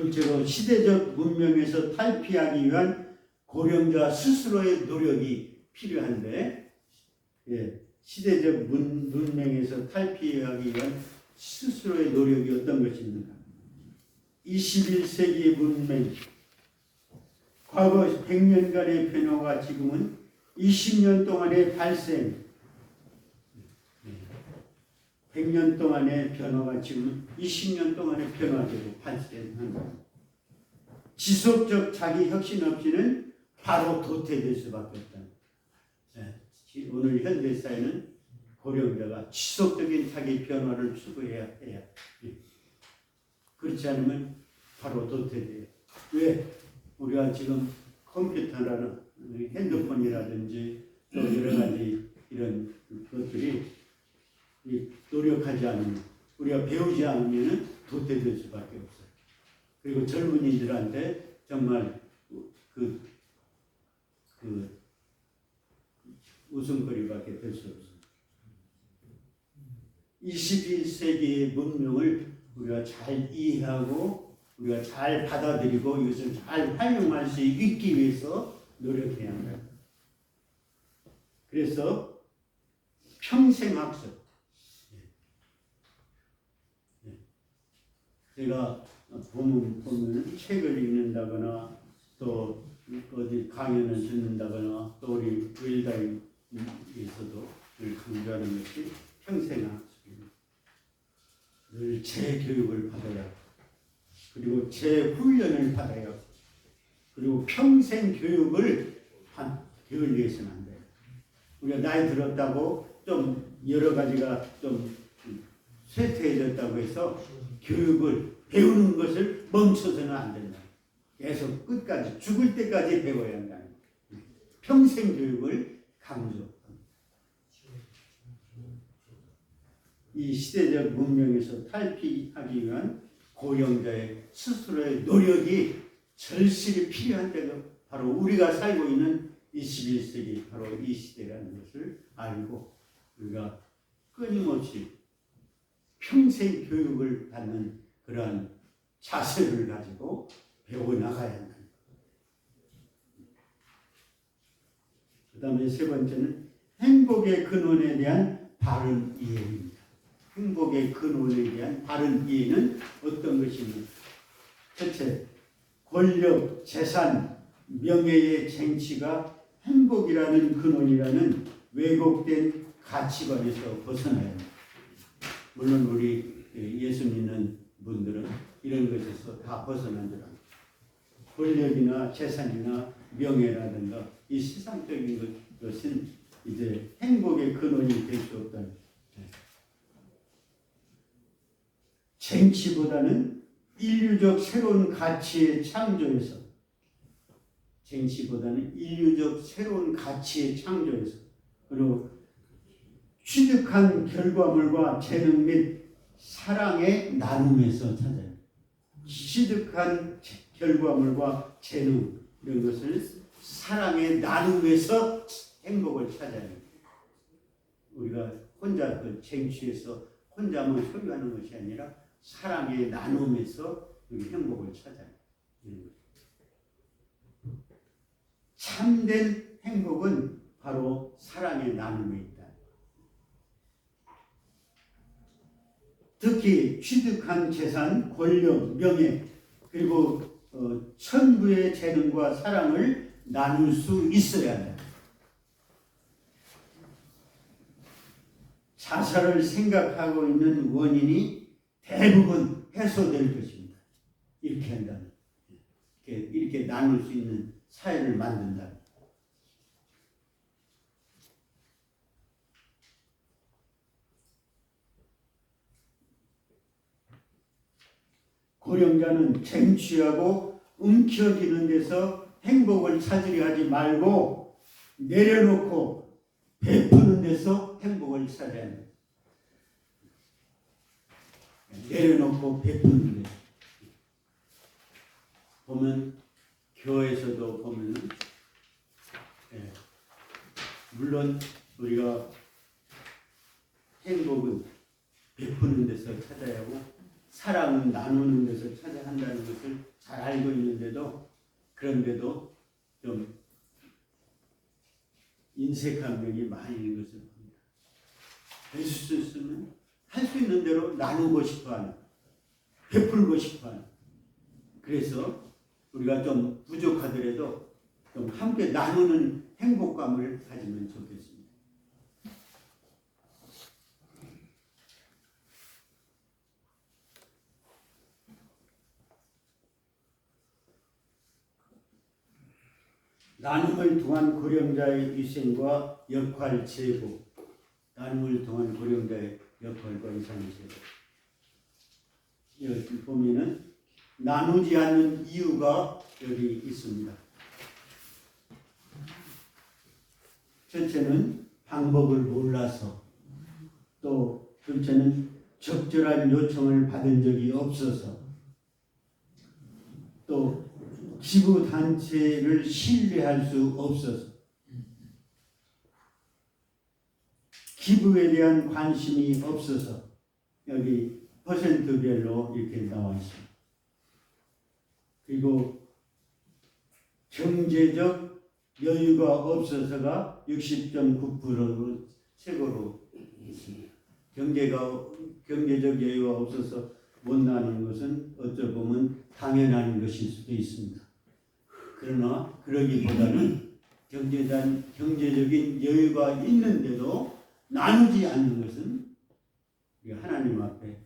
둘째로 시대적 문명에서 탈피하기 위한 고령자 스스로의 노력이 필요한데, 예, 시대적 문명에서 탈피하기 위한 스스로의 노력이 어떤 것입니까? 21세기 문명, 과거 100년간의 변화가 지금은 20년 동안의 발생, 100년 동안의 변화가 지금 20년 동안의 변화되고 발생한다. 지속적 자기 혁신 없이는 바로 도태될 수밖에 없다. 오늘 현대 사회는 고령자가 지속적인 자기 변화를 추구해야 해요. 그렇지 않으면 바로 도태돼요. 왜? 우리가 지금 컴퓨터라는 핸드폰이라든지 또 여러 가지 이런 것들이 노력하지 않으면, 우리가 배우지 않으면 도태될 수밖에 없어요. 그리고 젊은이들한테 정말 그 웃음거리밖에 될 수 없어요. 21세기의 문명을 우리가 잘 이해하고 우리가 잘 받아들이고 이것을 잘 활용할 수 있기 위해서 노력해야 합니다. 그래서 평생학습. 제가 보면 책을 읽는다거나 또 어디 강연을 듣는다거나 또 우리 웰다임에서도 늘 강조하는 것이 평생학습입니다. 늘 재교육을 받아야 하고, 그리고 재훈련을 받아야 하고, 그리고 평생 교육을 배울 위해서는 안 돼요. 우리가 나이 들었다고 좀 여러 가지가 좀 쇠퇴해졌다고 해서 교육을 배우는 것을 멈춰서는 안 된다. 계속 끝까지 죽을 때까지 배워야 한다. 평생 교육을 강조합니다. 이 시대적 문명에서 탈피하기 위한 고령자의 스스로의 노력이 절실히 필요한 때가 바로 우리가 살고 있는 21세기 바로 이 시대라는 것을 알고 우리가 끊임없이 평생 교육을 받는 그러한 자세를 가지고 배워나가야 한다. 그 다음에 세 번째는 행복의 근원에 대한 바른 이해입니다. 행복의 근원에 대한 바른 이해는 어떤 것입니까? 첫째, 권력, 재산, 명예의 쟁취가 행복이라는 근원이라는 왜곡된 가치관에서 벗어나야 합니다. 물론 우리 예수 믿는 분들은 이런 것에서 다 벗어난 줄 압니다. 권력이나 재산이나 명예라든가 이 세상적인 것은 이제 행복의 근원이 될 수 없다는 거죠. 쟁취보다는 인류적 새로운 가치의 창조에서, 쟁취보다는 인류적 새로운 가치의 창조에서, 그리고 취득한 결과물과 재능 및 사랑의 나눔에서 찾아요. 취득한 결과물과 재능 이런 것을 사랑의 나눔에서 행복을 찾아요. 우리가 혼자 그 쟁취해서 혼자만 소유하는 것이 아니라 사랑의 나눔에서 행복을 찾아요. 참된 행복은 바로 사랑의 나눔에 있다. 특히 취득한 재산, 권력, 명예, 그리고 천부의 재능과 사랑을 나눌 수 있어야 한다. 자살을 생각하고 있는 원인이 대부분 해소될 것입니다. 이렇게 한다면, 이렇게 나눌 수 있는 사회를 만든다면. 고령자는 쟁취하고 움켜쥐는 데서 행복을 찾으려 하지 말고 내려놓고 베푸는 데서 행복을 찾아야 합니다. 내려놓고 베푸는 데 보면 교회에서도 보면 물론 우리가 행복은 베푸는 데서 찾아야 하고 사랑 나누는 것을 찾아 한다는 것을 잘 알고 있는데도 그런데도 좀 인색한 면이 많이 있는 것을 봅니다. 할 수 있으면 할 수 있는 대로 나누고 싶어하는, 베풀고 싶어하는. 그래서 우리가 좀 부족하더라도 좀 함께 나누는 행복감을 가지면 좋겠습니다. 나눔을 통한 고령자의 위생과 역할 제고, 나눔을 통한 고령자의 역할과 위상 제고. 여기 보면은 나누지 않는 이유가 여기 있습니다. 첫째는 방법을 몰라서, 또 둘째는 적절한 요청을 받은 적이 없어서, 또 기부 단체를 신뢰할 수 없어서, 기부에 대한 관심이 없어서, 여기 퍼센트별로 이렇게 나와 있습니다. 그리고 경제적 여유가 없어서가 60.9%로 최고로 있습니다. 경제적 여유가 없어서 못 나누는 것은 어찌 보면 당연한 것일 수도 있습니다. 그러나 그러기보다는 경제적인 여유가 있는데도 나누지 않는 것은 하나님 앞에,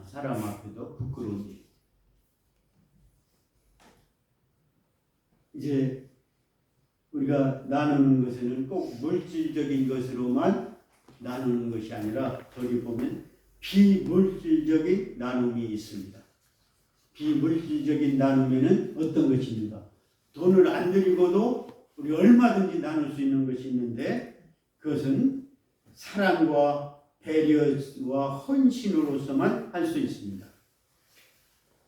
사람 앞에도 부끄러운 일. 이제 우리가 나누는 것에는 꼭 물질적인 것으로만 나누는 것이 아니라 거기 보면 비물질적인 나눔이 있습니다. 비물질적인 나눔에는 어떤 것이 있는가? 돈을 안 들이고도 우리 얼마든지 나눌 수 있는 것이 있는데 그것은 사랑과 배려와 헌신으로서만 할 수 있습니다.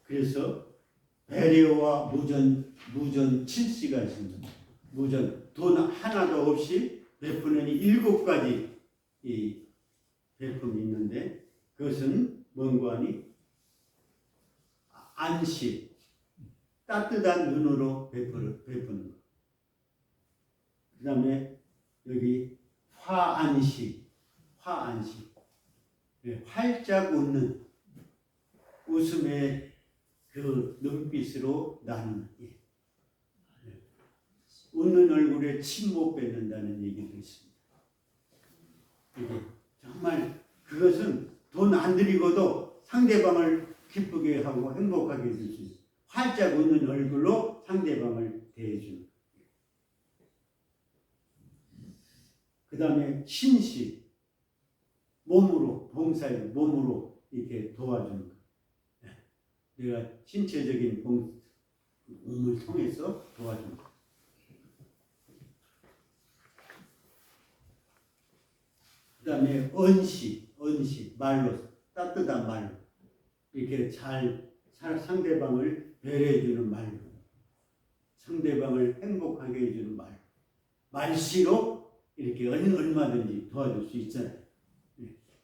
그래서 배려와 무전 칠시가 있습니다. 무전, 돈 하나도 없이 베푸는 7가지 이 베품이 있는데 그것은 뭔가 하니 안식, 따뜻한 눈으로 베푸는 것. 그 다음에 여기 화안식, 활짝 웃는 웃음의 그 눈빛으로 나누는 일. 웃는 얼굴에 침 못 뱉는다는 얘기도 있습니다. 이게 정말 그것은 돈 안 들이고도 상대방을 기쁘게 하고 행복하게 해줄 수 있어요. 활짝 웃는 얼굴로 상대방을 대해주는. 그 다음에 신식, 몸으로, 봉사에 몸으로 이렇게 도와주는 것. 내가 신체적인 몸을 통해서 도와주는 것. 그 다음에 언식, 말로, 따뜻한 말로. 이렇게 잘 상대방을 배려해주는 말로. 상대방을 행복하게 해주는 말. 말씨로 이렇게 얼마든지 도와줄 수 있잖아요.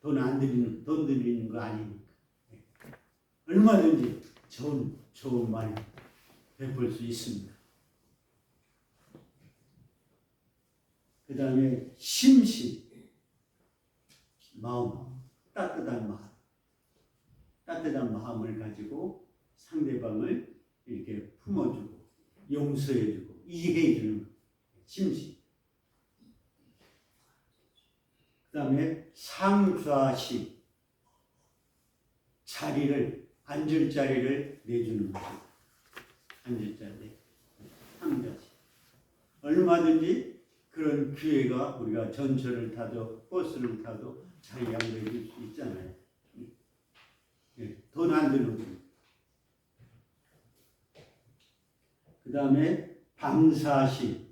돈 드리는 거 아니니까. 얼마든지 좋은 말 베풀 수 있습니다. 그 다음에 심식, 마음, 따뜻한 마음을 가지고 상대방을 이렇게 품어주고 용서해주고 이해해주는 심식. 그 다음에 상좌식, 앉을 자리를 내주는 거죠. 앉을 자리, 상좌식. 얼마든지 그런 기회가 우리가 전철을 타도 버스를 타도 잘 양보해 줄 수 있잖아요. 돈 안 드는 분. 그 다음에 방사식.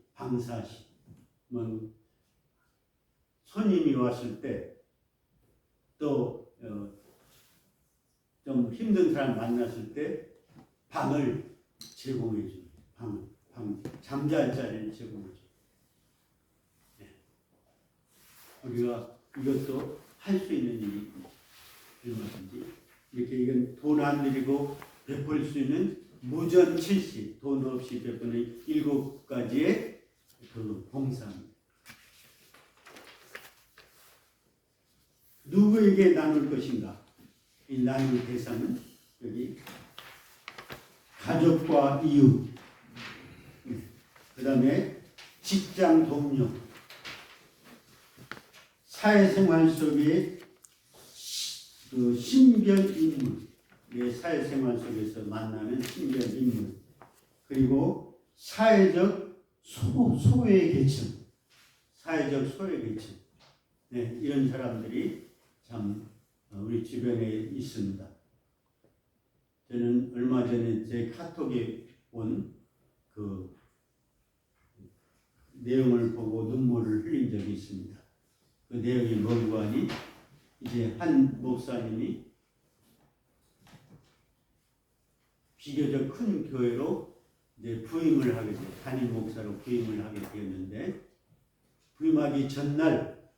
손님이 왔을 때 또 좀 힘든 사람 만났을 때 방을 제공해 줍니다. 방 잠잘 자리를 제공해 줍니다. 우리가 이것도 할 수 있는 일이 얼마든지 이렇게 이건 돈 안 들이고 베풀 수 있는 무전 칠시, 돈 없이 베푸는 7가지의 그 봉사입니다. 누구에게 나눌 것인가? 이 나눌 대상은 여기 가족과 이웃, 그 다음에 직장 동료, 사회생활 속의 그 신변 인물, 사회생활 속에서 만나는 신변 인물, 그리고 사회적 소외 계층, 사회적 소외 계층, 네, 이런 사람들이 참 우리 주변에 있습니다. 저는 얼마 전에 제 카톡에 온 그 내용을 보고 눈물을 흘린 적이 있습니다. 그 내용이 뭔고 하니 이제 한 목사님이 비교적 큰 교회로 이제 부임을 하게 돼요. 담임 목사로 부임을 하게 되었는데 부임하기 전날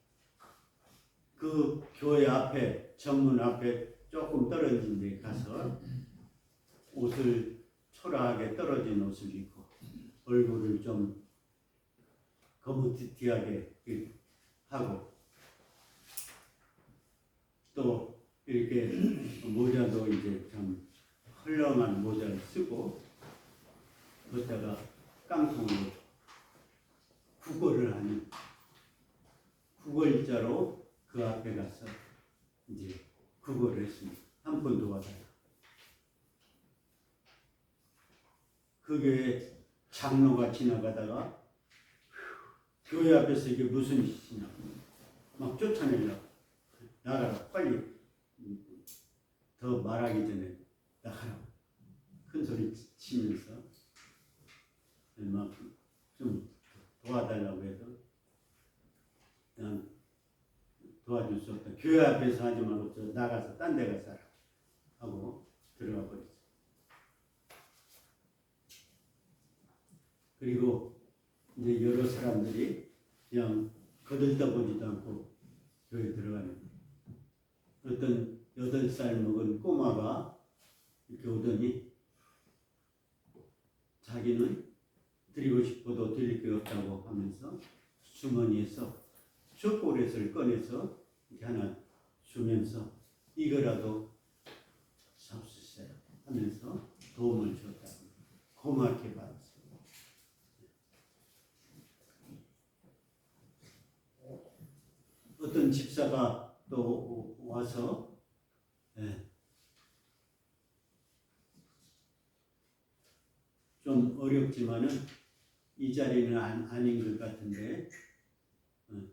그 교회 앞에 정문 앞에 조금 떨어진 데 가서 옷을 초라하게 떨어진 옷을 입고 얼굴을 좀 거무튀튀하게 하고 또 이렇게 모자도 이제 참 헐렁한 모자를 쓰고 거기다가 깡통으로 국어를 하는 국어일자로 그 앞에 가서 이제 국어를 했습니다. 한 번 도와달라. 그 교회 장로가 지나가다가 교회 앞에서 이게 무슨 짓이냐 막 쫓아내려고 나가라 빨리 더 말하기 전에 나가라 큰 소리 치면서 막 좀 도와달라고 해서 난 도와줄 수 없다. 교회 앞에서 하지 말고 저 나가서 딴 데 가서 하라 하고 들어가 버렸어요. 그리고 이제 여러 사람들이 그냥 거들떠보지도 않고 교회 들어가는 어떤 8살 먹은 꼬마가 이렇게 오더니 자기는 드리고 싶어도 드릴 게 없다고 하면서 주머니에서 초콜릿을 꺼내서 이렇게 하나 주면서 이거라도 잡수세요 하면서 도움을 줬다고 고맙게 받았어요. 어떤 집사가 또 와서 좀 어렵지만은 이 자리는 아닌 것 같은데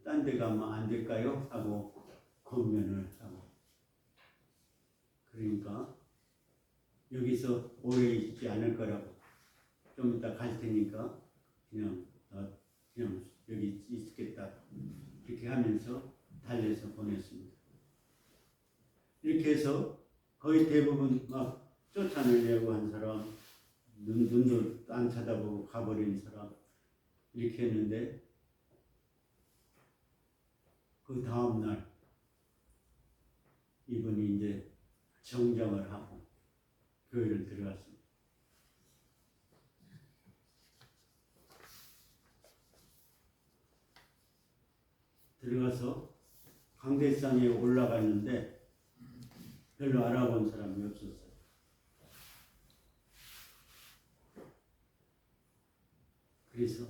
딴 데 가면 안 될까요? 하고 권면을 하고 그러니까 여기서 오래 있지 않을 거라고 좀 이따 갈 테니까 그냥 여기 있겠다 이렇게 하면서 달래서 보냈습니다. 이렇게 해서 거의 대부분 막 쫓아내려고 한 사람, 눈도 안 쳐다보고 가버린 사람 이렇게 했는데 그 다음날 이분이 이제 정정을 하고 교회를 들어갔습니다. 들어가서 강대상에 올라갔는데 별로 알아본 사람이 없었어요. 그래서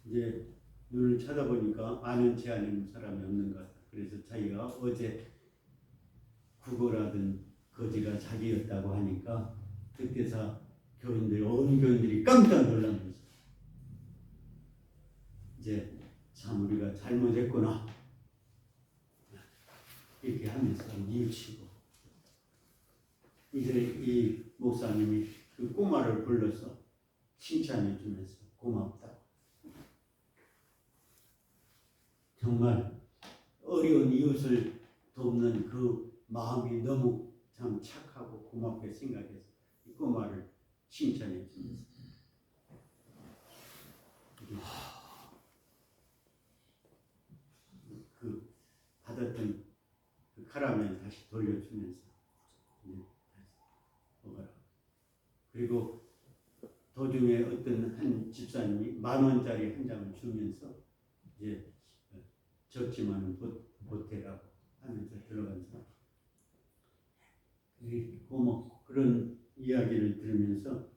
이제 눈을 쳐다보니까 아는 체 아는 사람이 없는 것 같아요. 그래서 자기가 어제 국어라든 거지가 자기였다고 하니까 그때서 교인들이 온 교인들이 깜짝 놀라면서 이제 참 우리가 잘못했구나 이렇게 하면서 뉘우치고 이제 이 목사님이 그 꼬마를 불러서 칭찬해 주면서 고맙다. 정말 어려운 이웃을 돕는 그 마음이 너무 참 착하고 고맙게 생각해서 이 꼬마를 칭찬해 주면서 그 받았던 그 카라멜 다시 다시 돌려주면서 오거라. 그리고 도중에 어떤 한 집사님이 10,000원짜리 한 장을 주면서 이제 적지만은 보태라고 하면서 들어가서 고모 그런 이야기를 들으면서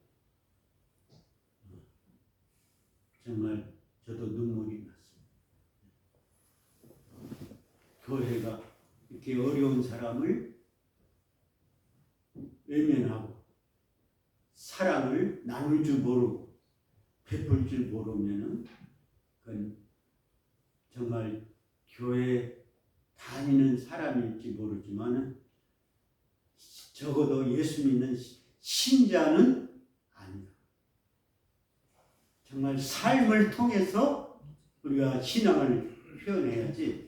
정말 저도 눈물이 났습니다. 교회가 이렇게 어려운 사람을 외면하고 사랑을 나눌 줄 모르고 베풀 줄 모르면은 그건 정말 교회 다니는 사람일지 모르지만은 적어도 예수 믿는 신자는 아니다. 정말 삶을 통해서 우리가 신앙을 표현해야지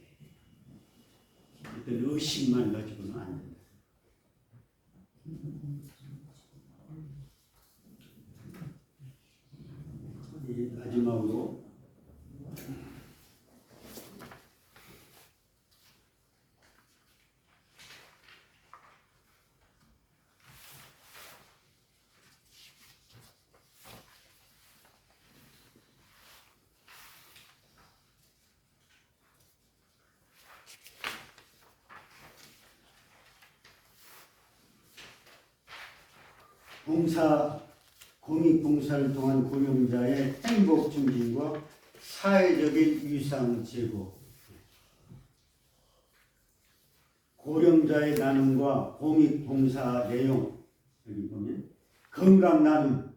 어떤 의식만 가지고는 안 된다. 마지막으로 공익봉사를 통한 고령자의 행복 증진과 사회적인 위상 제고. 고령자의 나눔과 공익봉사 내용 여기 보면 건강 나눔,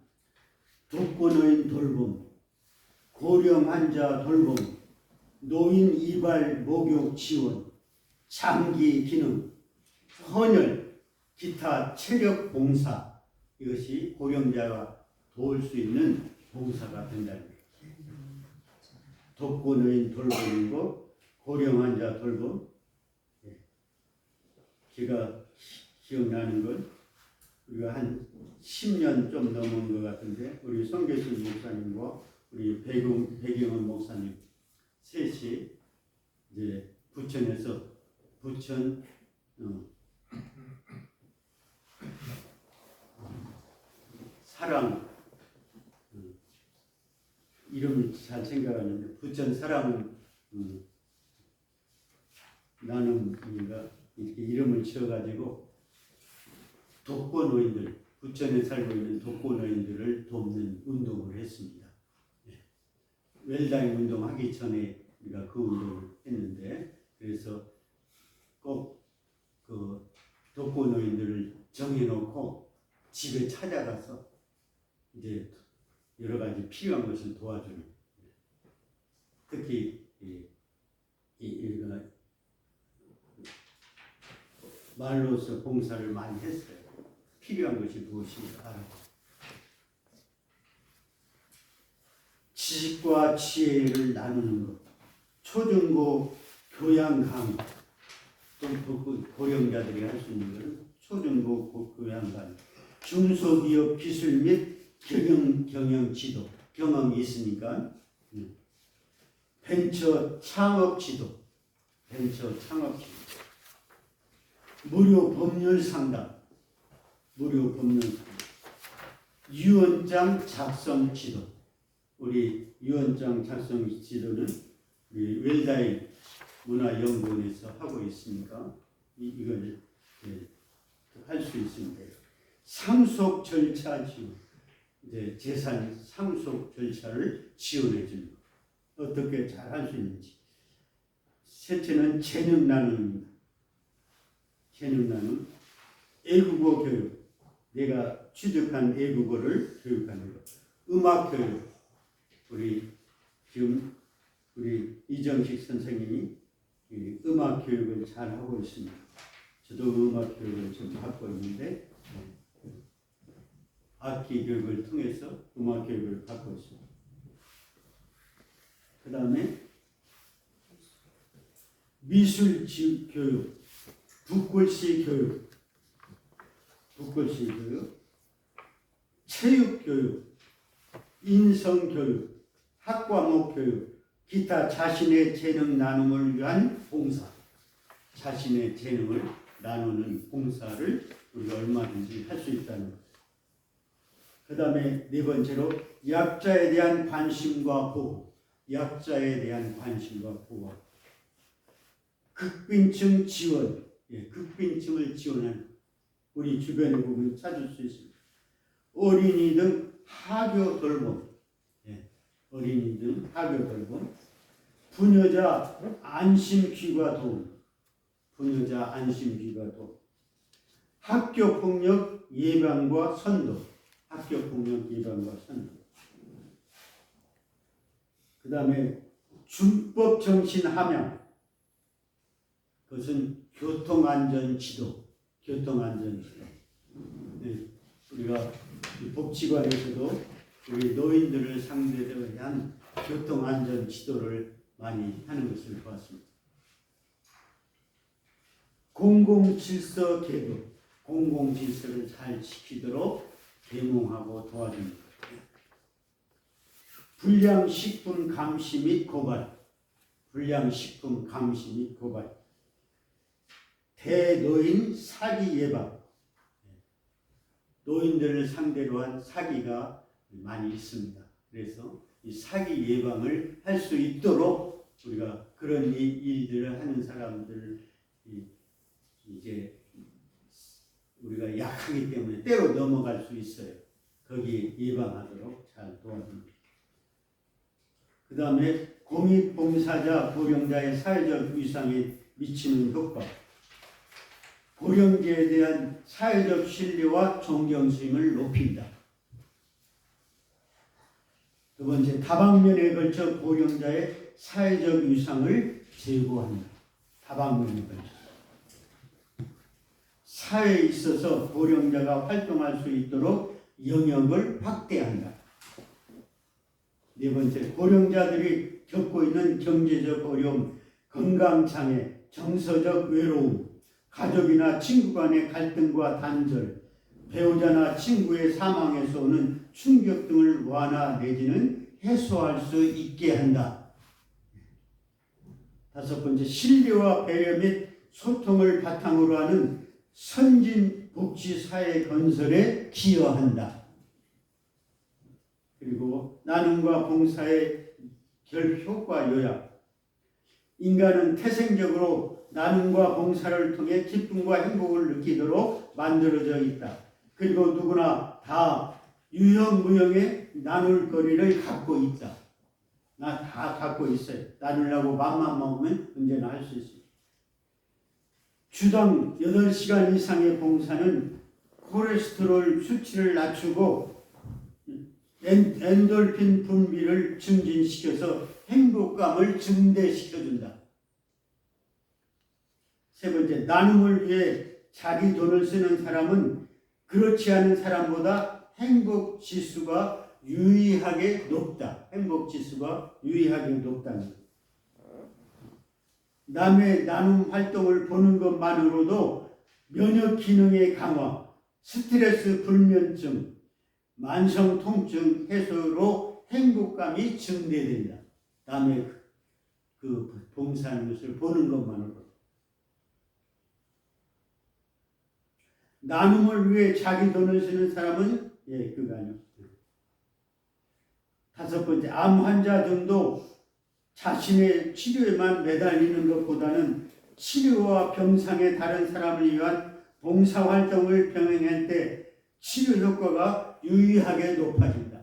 독거노인 돌봄, 고령 환자 돌봄, 노인 이발 목욕 지원, 장기 기능, 헌혈, 기타 체력 봉사 이것이 고령자가 도울 수 있는 봉사가 된다는 거예요. 독거노인 돌봄이고 고령 환자 돌봄. 제가 기억나는 건 우리가 한 10년 좀 넘은 것 같은데 우리 성계순 목사님과 우리 배경원 목사님 셋이 이제 부천에서 부천 사랑 이름을 잘 생각하는데 부천 사랑 나눔인가 이렇게 이름을 지어가지고 독거노인들 부천에 살고 있는 독거노인들을 돕는 운동을 했습니다. 웰다잉 운동하기 전에 우리가 그 운동을 했는데 그래서 꼭 그 독거노인들을 정해놓고 집에 찾아가서 이제 여러 가지 필요한 것을 도와주는 특히 말로서 봉사를 많이 했어요. 필요한 것이 무엇인가 알아보고 지식과 지혜를 나누는 것, 초중고 교양 강의, 또 고령자들이 할 수 있는 것은 초중고 교양 강의, 중소기업 기술 및 경영 지도, 경험이 있으니까 벤처 창업 지도, 무료 법률 상담, 유언장 작성 지도. 우리 유언장 작성 지도는 우리 웰다잉 문화연구원에서 하고 있으니까 이걸 할 수 있습니다. 상속 절차 지원, 이제 재산 상속 절차를 지원해 줍니다. 어떻게 잘 할 수 있는지. 셋째는 재능 나눔입니다. 재능 나눔, 애국어 교육, 내가 취득한 애국어를 교육하는 것, 음악 교육, 우리 이정식 선생님이 음악 교육을 잘 하고 있습니다. 저도 음악 교육을 좀 받고 있는데 악기 교육을 통해서 음악 교육을 받고 있습니다. 그 다음에 미술 교육, 붓글씨 교육, 체육 교육, 인성 교육, 학과목 교육, 기타 자신의 재능 나눔을 위한 봉사, 자신의 재능을 나누는 봉사를 우리가 얼마든지 할 수 있다는 것. 그 다음에 네 번째로 약자에 대한 관심과 보호. 약자에 대한 관심과 보호. 극빈층 지원. 극빈층을 지원하는 우리 주변에 보면 찾을 수 있습니다. 어린이 등 하교 돌봄. 어린이 등 하교 돌봄. 부녀자 안심귀가 도움. 부녀자 안심귀가 도움. 학교폭력 예방과 선도. 학교폭력 예방과 선도. 그 다음에 준법 정신 함양. 그것은 교통안전 지도. 교통안전 지도. 우리가 복지관에서도 우리 노인들을 상대로 한 교통안전 지도를 많이 하는 것을 보았습니다. 공공질서 개도. 공공질서를 잘 지키도록 계몽하고 도와줍니다. 불량식품 감시 및 고발. 불량식품 감시 및 고발. 대노인 사기 예방. 노인들을 상대로 한 사기가 많이 있습니다. 그래서 이 사기 예방을 할 수 있도록 우리가 그런 일들을 하는 사람들을 이제 우리가 약하기 때문에 때로 넘어갈 수 있어요. 거기 예방하도록 잘 도와줍니다. 그 다음에 공익봉사자 고령자의 사회적 위상에 미치는 효과. 고령자에 대한 사회적 신뢰와 존경심을 높인다. 두 번째, 다방면에 걸쳐 고령자의 사회적 위상을 제고한다. 다방면에 걸쳐. 사회에 있어서 고령자가 활동할 수 있도록 영역을 확대한다. 네 번째, 고령자들이 겪고 있는 경제적 어려움, 건강장애, 정서적 외로움, 가족이나 친구 간의 갈등과 단절, 배우자나 친구의 사망에서 오는 충격 등을 완화 내지는 해소할 수 있게 한다. 다섯 번째, 신뢰와 배려 및 소통을 바탕으로 하는 선진 복지 사회 건설에 기여한다. 그리고 나눔과 봉사의 결효과 요약. 인간은 태생적으로 나눔과 봉사를 통해 기쁨과 행복을 느끼도록 만들어져 있다. 그리고 누구나 다 유형무형의 나눌 거리를 갖고 있다. 나 다 갖고 있어요. 나누려고 맘만 먹으면 언제나 할 수 있습니다. 주당 8시간 이상의 봉사는 콜레스테롤 수치를 낮추고 엔돌핀 분비를 증진시켜서 행복감을 증대시켜준다. 세 번째, 나눔을 위해 자기 돈을 쓰는 사람은 그렇지 않은 사람보다 행복 지수가 유의하게 높다. 행복 지수가 유의하게 높다는 것. 남의 나눔 활동을 보는 것만으로도 면역 기능의 강화, 스트레스 불면증, 만성 통증 해소로 행복감이 증대된다. 남의 그 봉사하는 것을 보는 것만으로. 나눔을 위해 자기 돈을 쓰는 사람은 그거 아니요. 다섯 번째, 암 환자 등도 자신의 치료에만 매달리는 것보다는 치료와 병상의 다른 사람을 위한 봉사활동을 병행할 때 치료 효과가 유의하게 높아진다.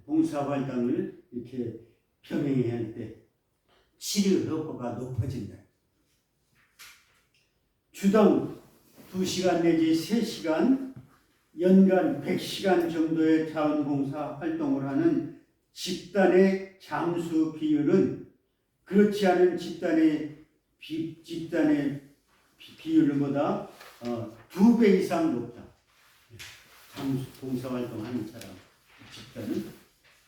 봉사활동을 이렇게 병행해야 할 때 치료 효과가 높아진다. 주당 2시간 내지 3시간, 연간 100시간 정도의 자원봉사 활동을 하는 집단의 잠수 비율은 그렇지 않은 집단의 비율보다 2배 이상 높다. 잠수 봉사활동하는 사람 집단은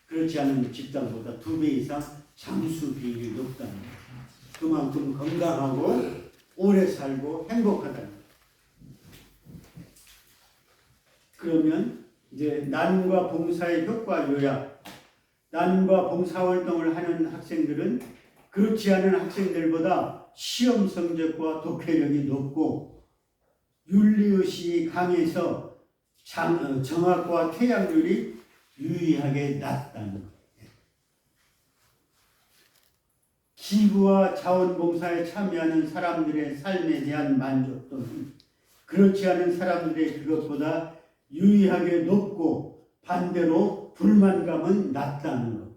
그렇지 않은 집단보다 2배 이상 잠수 비율이 높다는 거예요. 그만큼 건강하고 오래 살고 행복하다는 거예요. 그러면 이제 나눔과 봉사의 효과 요약. 나눔과 봉사활동을 하는 학생들은 그렇지 않은 학생들보다 시험 성적과 독해력이 높고 윤리의식이 강해서 정학과 퇴학률이 유의하게 낮다는 것. 기부와 자원봉사에 참여하는 사람들의 삶에 대한 만족도는 그렇지 않은 사람들의 그것보다 유의하게 높고 반대로 불만감은 낮다는 것.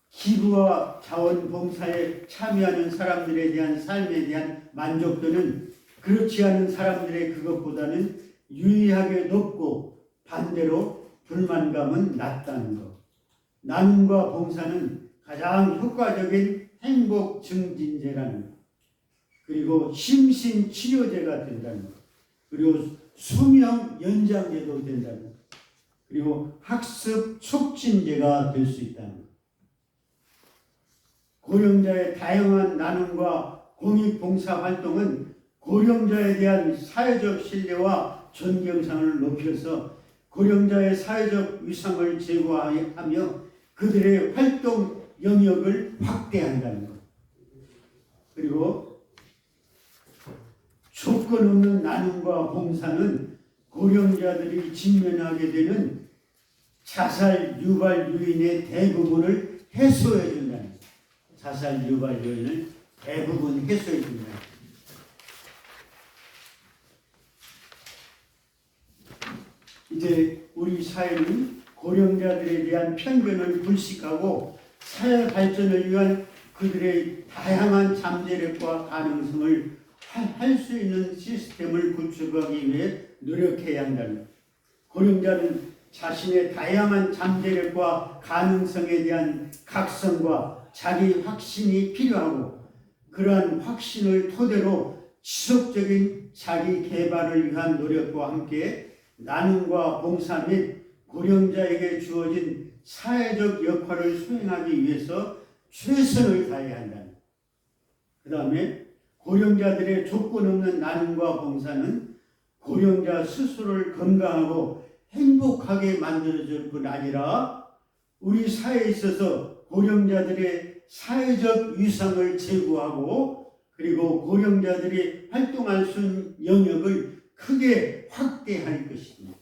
기부와 자원봉사에 참여하는 사람들에 대한 삶에 대한 만족도는 그렇지 않은 사람들의 그것보다는 유의하게 높고 반대로 불만감은 낮다는 것. 나눔과 봉사는 가장 효과적인 행복 증진제라는 것. 그리고 심신치료제가 된다는 것. 그리고 수명 연장제도 된다는 것. 그리고 학습 촉진제가 될 수 있다는 것. 고령자의 다양한 나눔과 공익봉사 활동은 고령자에 대한 사회적 신뢰와 존경상을 높여서 고령자의 사회적 위상을 제고하며 그들의 활동 영역을 확대한다는 것. 그리고 조건 없는 나눔과 봉사는 고령자들이 직면하게 되는 자살 유발 요인의 대부분을 해소해 준다는 것. 자살 유발 요인을 대부분 해소해 준다는 것. 이제 우리 사회는 고령자들에 대한 편견을 불식하고 사회 발전을 위한 그들의 다양한 잠재력과 가능성을 할 수 있는 시스템을 구축하기 위해 노력해야 한다는 것. 고령자는 자신의 다양한 잠재력과 가능성에 대한 각성과 자기 확신이 필요하고 그러한 확신을 토대로 지속적인 자기 개발을 위한 노력과 함께 나눔과 봉사 및 고령자에게 주어진 사회적 역할을 수행하기 위해서 최선을 다해야 한다. 그 다음에 고령자들의 조건 없는 나눔과 봉사는 고령자 스스로를 건강하고 행복하게 만들어줄 뿐 아니라 우리 사회에 있어서 고령자들의 사회적 위상을 제고하고 그리고 고령자들이 활동할 수 있는 영역을 크게 확대할 것입니다.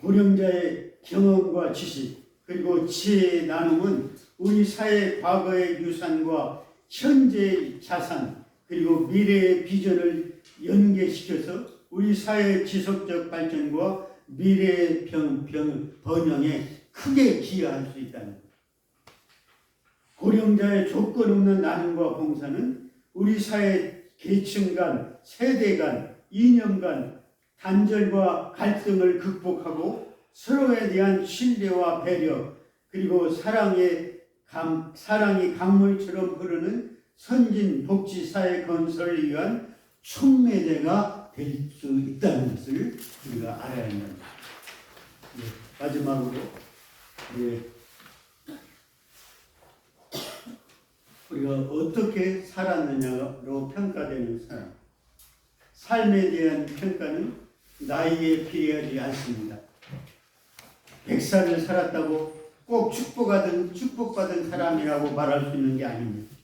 고령자의 경험과 지식 그리고 지혜의 나눔은 우리 사회 과거의 유산과 현재의 자산 그리고 미래의 비전을 연계시켜서 우리 사회의 지속적 발전과 미래의 번영에 크게 기여할 수 있다는 것. 고령자의 조건 없는 나눔과 봉사는 우리 사회 계층 간, 세대 간, 이념 간 단절과 갈등을 극복하고 서로에 대한 신뢰와 배려 그리고 사랑이 강물처럼 흐르는 선진 복지 사회 건설을 위한 촉매제가 될 수 있다는 것을 우리가 알아야 합니다. 마지막으로 우리가 어떻게 살았느냐로 평가되는 사람. 삶에 대한 평가는 나이에 비례하지 않습니다. 100살을 살았다고 꼭 축복받은 사람이라고 말할 수 있는 게 아닙니다.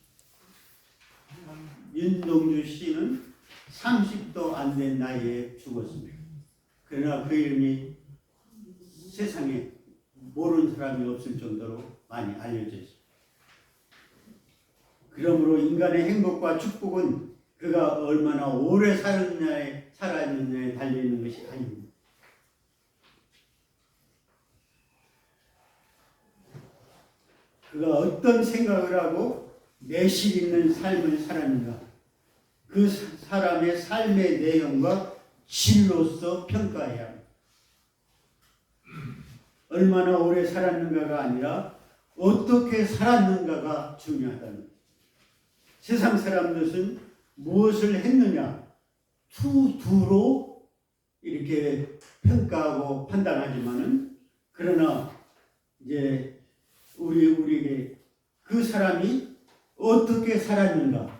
윤동주 씨는 30도 안 된 나이에 죽었습니다. 그러나 그 이름이 세상에 모르는 사람이 없을 정도로 많이 알려져 있습니다. 그러므로 인간의 행복과 축복은 그가 얼마나 오래 살았느냐에 달려있는 것이 아닙니다. 그가 어떤 생각을 하고 내실 있는 삶을 살았는가 그 사람의 삶의 내용과 질로서 평가해야 합니다. 얼마나 오래 살았는가가 아니라 어떻게 살았는가가 중요하다는 거예요. 세상 사람들은 무엇을 했느냐 투두로 이렇게 평가하고 판단하지만은 그러나 이제 우리에게 그 사람이 어떻게 살았는가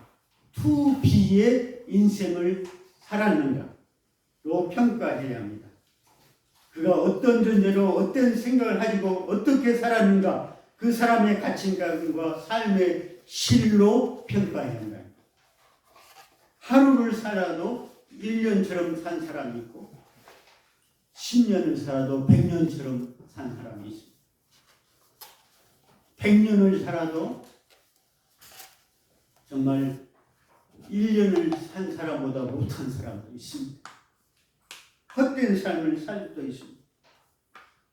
투비의 인생을 살았는가로 평가해야 합니다. 그가 어떤 존재로 어떤 생각을 가지고 어떻게 살았는가 그 사람의 가치관과 삶의 실로 평가해야 한다. 하루를 살아도 1년처럼 산 사람이 있고 10년을 살아도 100년처럼 산 사람이 있습니다. 100년을 살아도 정말 1년을 산 사람보다 못한 사람도 있습니다. 헛된 삶을 살 수도 있습니다.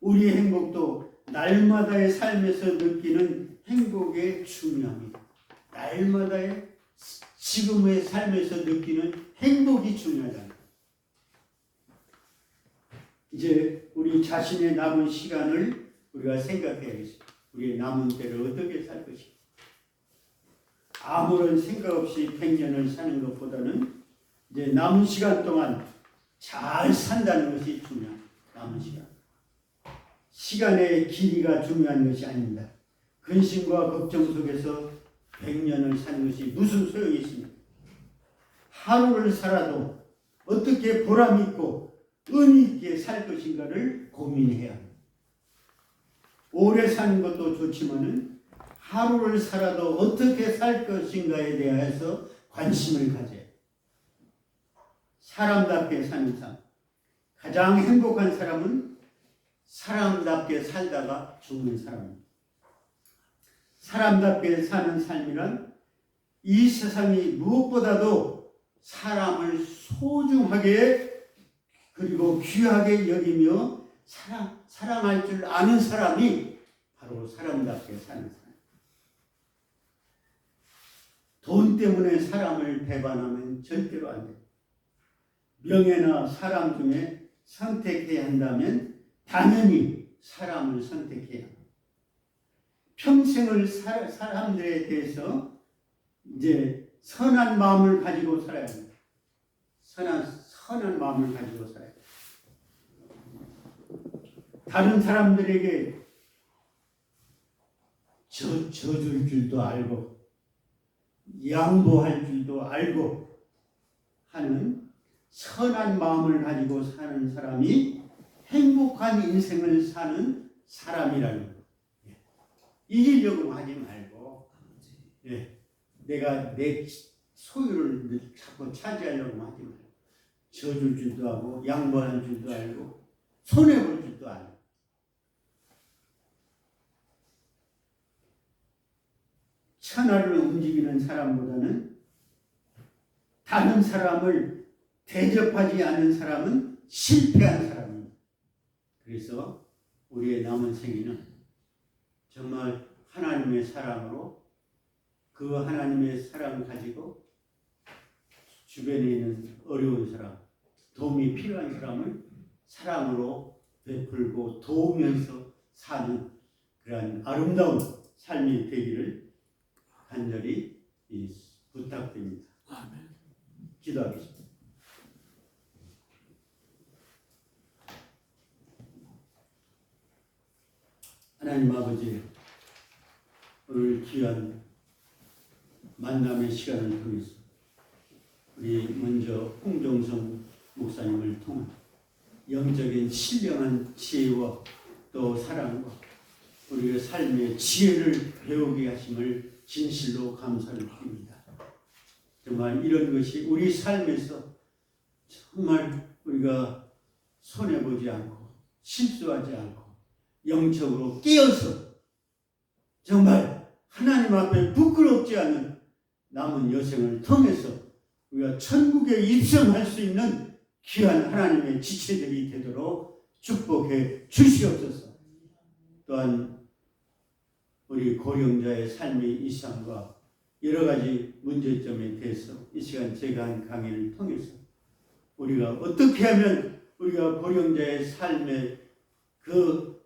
우리의 행복도 날마다의 삶에서 느끼는 행복의 중요합니다. 날마다의 지금의 삶에서 느끼는 행복이 중요하다. 이제 우리 자신의 남은 시간을 우리가 생각해야겠습니다. 우리의 남은 때를 어떻게 살 것인가. 아무런 생각 없이 100년을 사는 것보다는 이제 남은 시간 동안 잘 산다는 것이 중요합니다. 남은 시간. 시간의 길이가 중요한 것이 아닙니다. 근심과 걱정 속에서 100년을 사는 것이 무슨 소용이 있습니까? 하루를 살아도 어떻게 보람 있고 의미 있게 살 것인가를 고민해야 합니다. 오래 사는 것도 좋지만은 하루를 살아도 어떻게 살 것인가에 대해서 관심을 가져야 합니다. 사람답게 사는 삶. 가장 행복한 사람은 사람답게 살다가 죽는 사람입니다. 사람답게 사는 삶이란 이 세상이 무엇보다도 사람을 소중하게 그리고 귀하게 여기며 사랑할 줄 아는 사람이 바로 사람답게 사는 사람. 돈 때문에 사람을 배반하면 절대로 안 돼요. 명예나 사람 중에 선택해야 한다면 당연히 사람을 선택해야 합니다. 평생을 사람들에 대해서 이제 선한 마음을 가지고 살아야 합니다. 선한 마음을 가지고 살아야 합니다. 다른 사람들에게 져줄 줄도 알고 양보할 줄도 알고 하는 선한 마음을 가지고 사는 사람이 행복한 인생을 사는 사람이라는 거예요. 이기려고 하지 말고 내가 내 소유를 자꾸 차지하려고 하지 말고 져줄 줄도 하고 양보할 줄도 알고 손해볼 줄도 알고 천하를 움직이는 사람보다는 다른 사람을 대접하지 않는 사람은 실패한 사람입니다. 그래서 우리의 남은 생애는 정말 하나님의 사랑으로 그 하나님의 사랑을 가지고 주변에 있는 어려운 사람, 도움이 필요한 사람을 사랑으로 베풀고 도우면서 사는 그러한 아름다운 삶이 되기를 간절히 부탁드립니다. 아멘. 기도하겠습니다. 하나님 아버지, 오늘 귀한 만남의 시간을 통해서 우리 먼저 홍종성 목사님을 통한 영적인 신령한 지혜와 또 사랑과 우리의 삶의 지혜를 배우게 하심을 진실로 감사를 드립니다. 정말 이런 것이 우리 삶에서 정말 우리가 손해보지 않고 실수하지 않고 영적으로 깨어서 정말 하나님 앞에 부끄럽지 않은 남은 여생을 통해서 우리가 천국에 입성할 수 있는 귀한 하나님의 지체들이 되도록 축복해 주시옵소서. 또한 우리 고령자의 삶의 이상과 여러 가지 문제점에 대해서 이 시간 제가 한 강의를 통해서 우리가 어떻게 하면 우리가 고령자의 삶의 그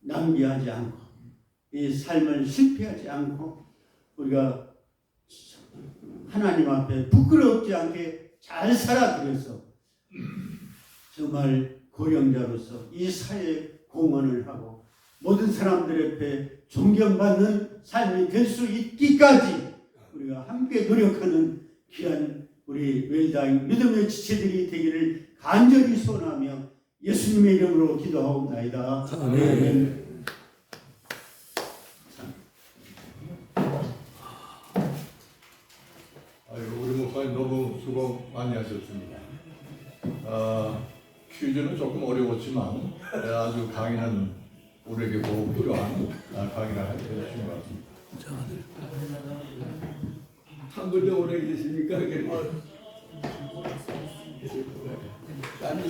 낭비하지 않고 이 삶을 실패하지 않고 우리가 하나님 앞에 부끄럽지 않게 잘 살아들여서 정말 고령자로서 이 사회에 공헌을 하고 모든 사람들 앞에 존경받는 삶이 될 수 있기까지 우리가 함께 노력하는 귀한 우리 웰다잉 믿음의 지체들이 되기를 간절히 소원하며 예수님의 이름으로 기도하옵나이다. 아멘. 아이고, 우리 목사님 너무 수고 많이 하셨습니다. 퀴즈는 조금 어려웠지만 아주 강의는 우리에게 꼭 필요한 강의를 해주신 것 같습니다. 한 분도 오래 계십니까? 아니,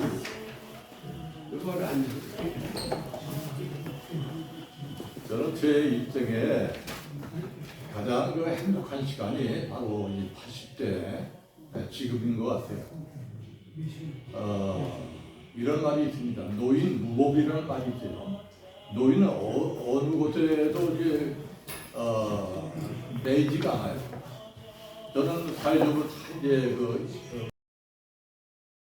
그걸 안 저는 제 인생에 가장 행복한 시간이 바로 이 80대 지금인 것 같아요. 이런 말이 있습니다. 노인 무법이라는 말이 있어요. 노인은 어느 곳에도 이제 매이지가 않아요. 저는 사회적으로 다 이제